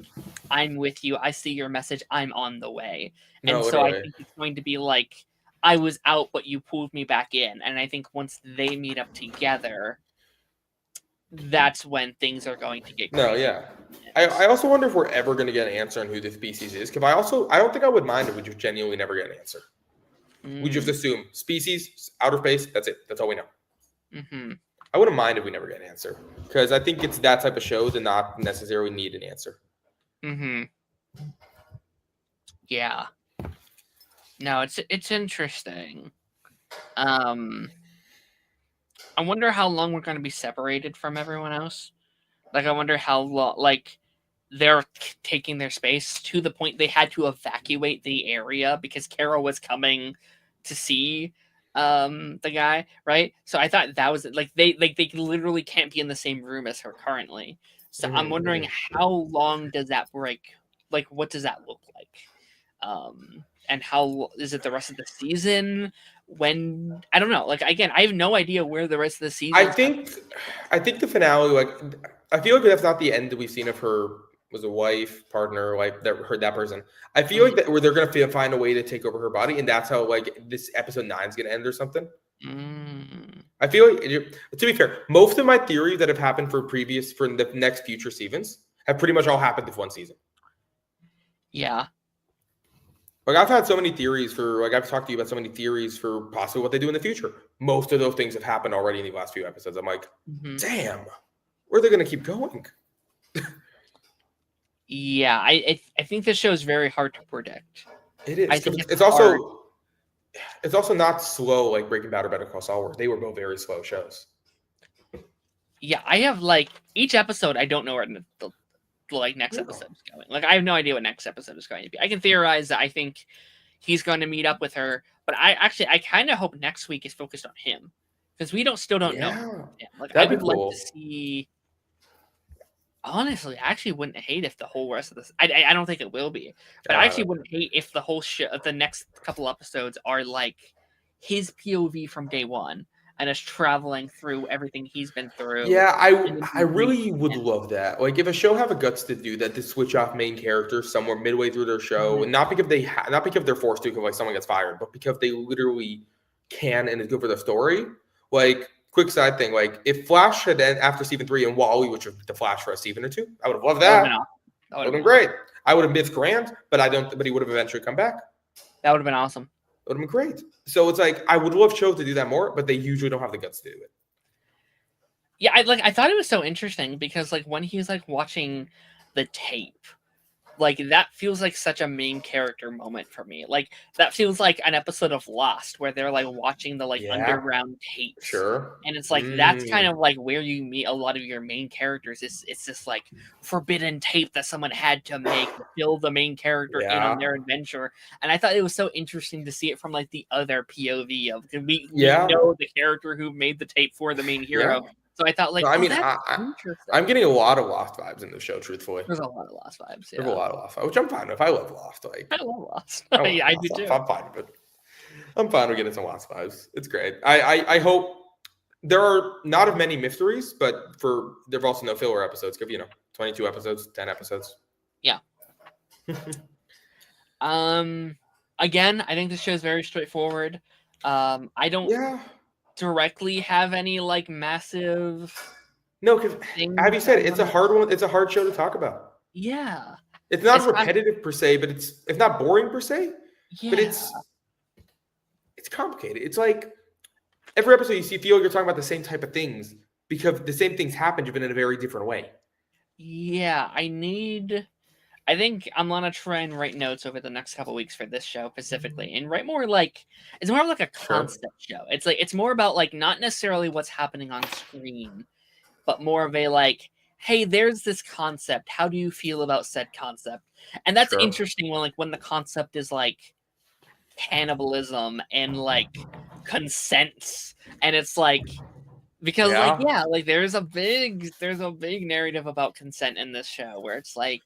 I'm with you. I see your message. I'm on the way, I think it's going to be like, I was out, but you pulled me back in, and I think once they meet up together, that's when things are going to get crazy. No, yeah. I also wonder if we're ever going to get an answer on who this species is. Because I don't think I would mind if we just genuinely never get an answer. We just assume species, outer space, that's it. That's all we know. I wouldn't mind if we never get an answer. Because I think it's that type of show to not necessarily need an answer. Yeah. No, it's interesting. I wonder how long we're going to be separated from everyone else. Like, I wonder how long, like, they're taking their space to the point they had to evacuate the area because Carol was coming to see the guy, right? So I thought that was, like, they literally can't be in the same room as her currently. So I'm wondering how long does that break? Like, what does that look like? And how is it the rest of the season? When I don't know, like again, I have no idea where the rest of the season. I think the finale, like I feel like that's not the end that we've seen of her was a wife, partner, like that person. I feel like that where they're gonna find a way to take over her body, and that's how like this episode 9 is gonna end or something. I feel like to be fair, most of my theories that have happened for the next future seasons have pretty much all happened this one season. Yeah. Like I've had so many theories I've talked to you about so many theories for possibly what they do in the future. Most of those things have happened already in the last few episodes. I'm like, damn, where are they going to keep going? Yeah, I think this show is very hard to predict. It is. I think It's also not slow like Breaking Bad or Better Call Saul, where they were both very slow shows. Yeah, I have each episode. I don't know where the next episode is going. Like I have no idea what next episode is going to be. I can theorize that I think he's going to meet up with her, but I kind of hope next week is focused on him because we still don't know him. Like I would like to see. Honestly, I actually wouldn't hate if the whole rest of this. I don't think it will be, but I actually wouldn't hate if the whole the next couple episodes are like his POV from day one and is traveling through everything he's been through. Yeah, I really would love that. Like if a show have a guts to do that, to switch off main characters somewhere midway through their show, and not because they're forced to, because like someone gets fired, but because they literally can and it's good for the story. Like. Quick side thing, like if Flash had ended after season 3 and Wally, which was the Flash for a season or 2, I would have loved that. That would have been great. I would have missed Grant, but he would have eventually come back. That would have been awesome. It would have been great. So it's like I would love shows to do that more, but they usually don't have the guts to do it. Yeah, I thought it was so interesting because like when he's like watching the tape, like that feels like such a main character moment for me. Like that feels like an episode of Lost where they're like watching the underground tapes. Sure. And it's like that's kind of like where you meet a lot of your main characters. It's this like forbidden tape that someone had to make to fill the main character in on their adventure. And I thought it was so interesting to see it from like the other POV of we know the character who made the tape for the main hero. So I thought, like, I'm getting a lot of Lost vibes in the show, truthfully. There's a lot of Lost vibes. Yeah. There's a lot of Lost vibes, which I'm fine with. I love Lost. I love Lost. I do too. I'm fine with it. I'm fine with getting some Lost vibes. It's great. I hope there are not as many mysteries, but there's also no filler episodes. Because 22 episodes, 10 episodes. Yeah. Again, I think this show is very straightforward. I don't. Directly have any like massive because have you said it's a hard one? It's a hard show to talk about. Yeah, it's not repetitive per se, but it's not boring per se. But it's complicated. It's like every episode you feel you're talking about the same type of things because the same things happen, but in a very different way. Yeah, I think I'm gonna try and write notes over the next couple weeks for this show specifically, and write more like it's more like a concept show. It's like it's more about like not necessarily what's happening on screen, but more of a like, hey, there's this concept. How do you feel about said concept? And that's interesting when the concept is like cannibalism and like consent, and it's like because there's a big narrative about consent in this show where it's like.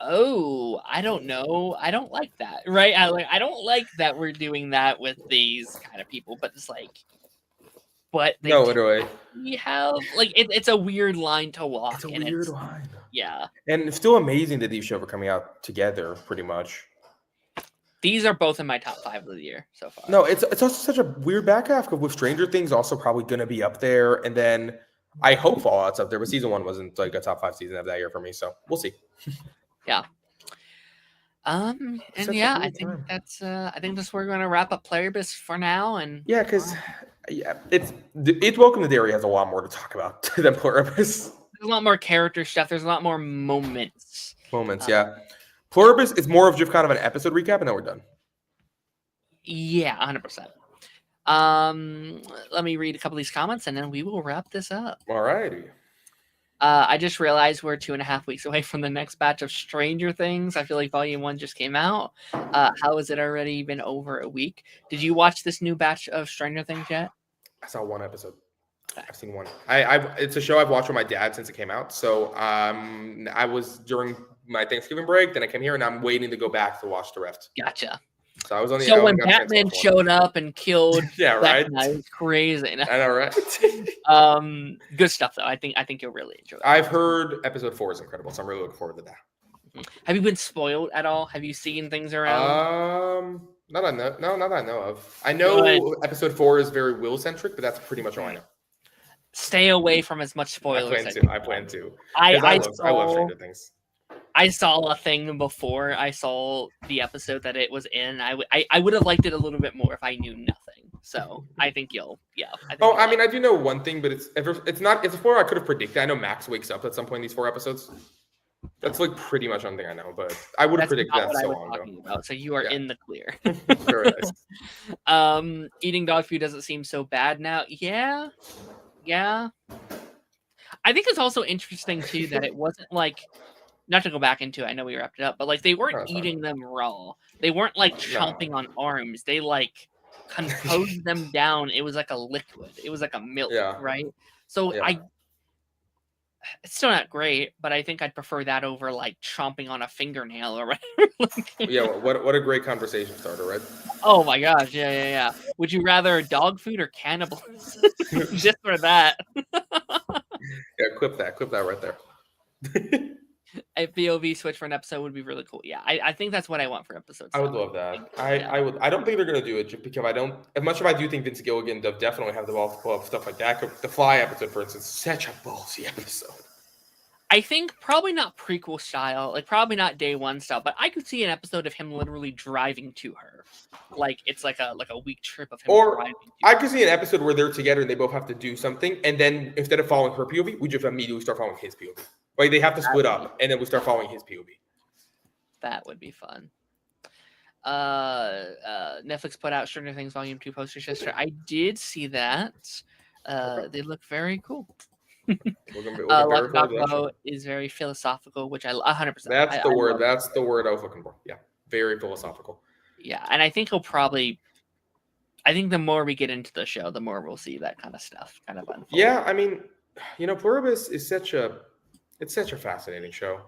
Oh, I don't know. I don't like that, right? I don't like that we're doing that with these kind of people, but it's like, literally, we have like it's a weird line to walk. It's a weird line. Yeah, and it's still amazing that these shows are coming out together, pretty much. These are both in my top 5 of the year so far. No, it's also such a weird back half because with Stranger Things also probably going to be up there, and then I hope Fallout's up there, but season 1 wasn't like a top 5 season of that year for me, so we'll see. Yeah. And I think that's where we're going to wrap up Pluribus for now. And because it's Welcome to Derry has a lot more to talk about than Pluribus. There's a lot more character stuff. There's a lot more moments. Pluribus is more of just kind of an episode recap, and then we're done. Yeah, 100%. Let me read a couple of these comments, and then we will wrap this up. All righty. I just realized we're 2.5 weeks away from the next batch of Stranger Things. I feel like Volume 1 just came out. How has it already been over a week? Did you watch this new batch of Stranger Things yet? I saw 1 episode. I've seen 1. It's a show I've watched with my dad since it came out. So I was during my Thanksgiving break, then I came here, and I'm waiting to go back to watch the rest. Gotcha. So I was on the. So when Batman showed up and killed, right, that was crazy. I know, right? Good stuff though. I think you'll really enjoy it. I've heard episode 4 is incredible, so I'm really looking forward to that. Have you been spoiled at all? Have you seen things around? Not that I know of. I know episode 4 is very Will centric, but that's pretty much all I know. Stay away from as much spoilers. I plan to. I love Stranger Things. I saw a thing before I saw the episode that it was in. I would have liked it a little bit more if I knew nothing. So I think you'll, yeah. I mean, I do know one thing, but it's not. It's before I could have predicted. I know Max wakes up at some point in these 4 episodes. That's like pretty much one thing I know, but I would have predicted that so long ago. About, so you are in the clear. Very nice. Eating dog food doesn't seem so bad now. Yeah. I think it's also interesting too that it wasn't like, not to go back into it, I know we wrapped it up, but like they weren't eating them raw. They weren't like chomping on arms. They like composed them down. It was like a liquid. It was like a milk, right? So it's still not great, but I think I'd prefer that over like chomping on a fingernail or whatever. What a great conversation starter, right? Oh my gosh, yeah. Would you rather dog food or cannibalism? This or that? Clip that right there. A POV switch for an episode would be really cool. Yeah, I think that's what I want for episodes. I would love that. I would. I don't think they're gonna do it just because I don't. As much as I do think Vince Gilligan does definitely have the ball to pull up stuff like that. The Fly episode, for instance, such a ballsy episode. I think probably not prequel style, like probably not day one style, but I could see an episode of him literally driving to her, like it's like a week trip of him. Or I could see an episode where they're together and they both have to do something, and then instead of following her POV, we just immediately start following his POV. Like they have to split up, and then we start following his POV. That would be fun. Netflix put out Stranger Things Volume 2 posters yesterday. I did see that. They look very cool. Locke is very philosophical, which I 100%. That's the word. That's the word I was looking for. Yeah, very philosophical. Yeah, and I think I think the more we get into the show, the more we'll see that kind of stuff kind of unfold. Yeah, I mean, Pluribus is such a fascinating show.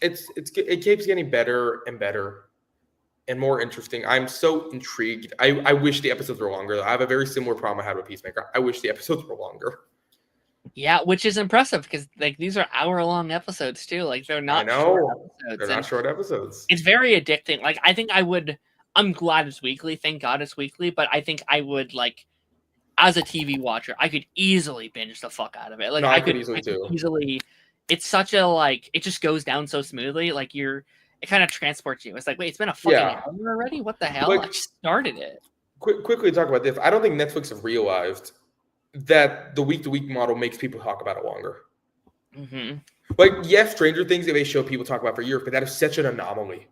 It keeps getting better and better and more interesting. I'm so intrigued. I wish the episodes were longer. I have a very similar problem I had with Peacemaker. I wish the episodes were longer. Yeah, which is impressive because like these are hour-long episodes too. Like they're not. They're not short episodes. It's very addicting. Like I think I'm glad it's weekly. Thank God it's weekly. But I think I would like, as a TV watcher, I could easily binge the fuck out of it. Like I could easily. It's such a like. It just goes down so smoothly. Like it kind of transports you. It's like, wait, it's been a fucking hour already. What the hell? Like, I just started it. Quickly talk about this. I don't think Netflix have realized that the week-to-week model makes people talk about it longer. Mm-hmm. Like, yes, Stranger Things, they show people talk about for years, but that is such an anomaly.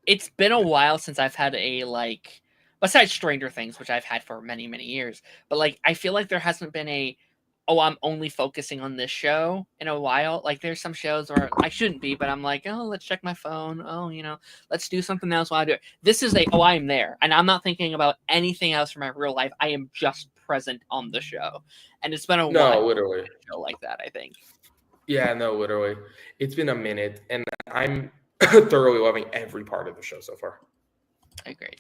It's been a while since I've had a, like, besides Stranger Things, which I've had for many, many years, but, like, I feel like there hasn't been I'm only focusing on this show in a while. Like, there's some shows where I shouldn't be, but I'm like, oh, let's check my phone. Oh, let's do something else while I do it. This is I'm there. And I'm not thinking about anything else from my real life. I am just present on the show. And it's been a while. No, literally. Show like that, I think. Yeah, no, literally. It's been a minute, and I'm thoroughly loving every part of the show so far. I agree.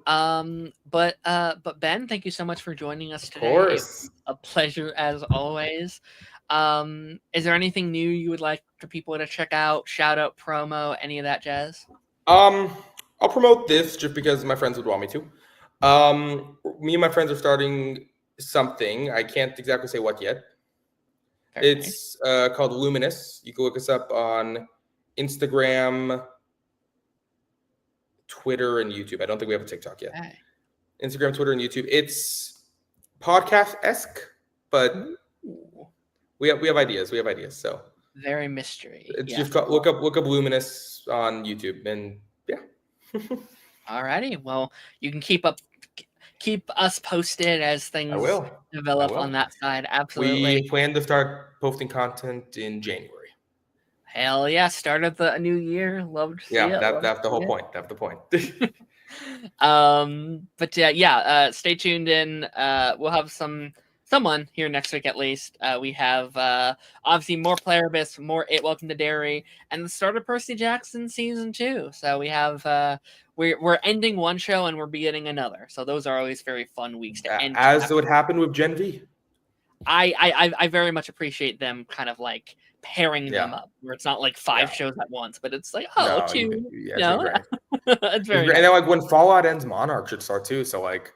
But Ben, thank you so much for joining us today. Of course. A pleasure as always. Is there anything new you would like for people to check out, shout out, promo, any of that jazz? I'll promote this just because my friends would want me to. Me and my friends are starting something. I can't exactly say what yet. It's called Luminous. You can look us up on Instagram, Twitter, and YouTube. I don't think we have a TikTok yet. Okay. Instagram, Twitter, and YouTube. It's podcast-esque, but we have ideas. We have ideas. So very mystery. It's just look up Luminous on YouTube, and yeah. Alrighty. Well, you can keep us posted as things develop on that side. Absolutely. We plan to start posting content in January. Hell yeah! Start of the new year. Love to see it. That's the whole point. That's the point. But stay tuned in. We'll have someone here next week at least. We have obviously more Pluribus, more Welcome to Derry, and the start of Percy Jackson season 2. So we have we're ending one show and we're beginning another. So those are always very fun weeks to end. As would happen with Gen V. I very much appreciate them kind of like pairing them up, where it's not like 5 shows at once, but it's like 2. It's very it's very and then like when Fallout ends, Monarch should start too. So like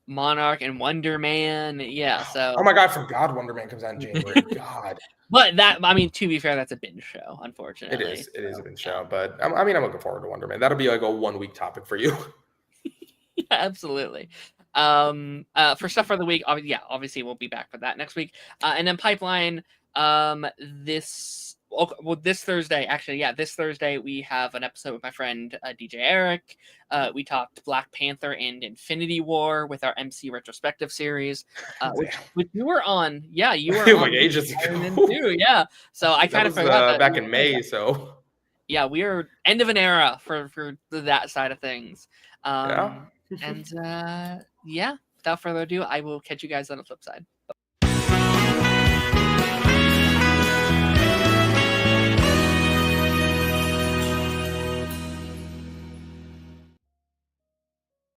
Monarch and Wonder Man. Yeah, so. Oh my god, I forgot Wonder Man comes out in January. God. But that, I mean, to be fair, that's a binge show, unfortunately. It is a binge show, but I mean, I'm looking forward to Wonder Man. That'll be like a 1 week topic for you. Yeah, absolutely. For stuff for the week, obviously we'll be back for that next week. And then Pipeline, this Thursday we have an episode with my friend DJ Eric. We talked Black Panther and Infinity War with our MC retrospective series, which you were on. Yeah, you were on like ages ago. too. Yeah, so I kind of forgot that back in May. So yeah, we are end of an era for that side of things. Yeah. And yeah, without further ado, I will catch you guys on the flip side.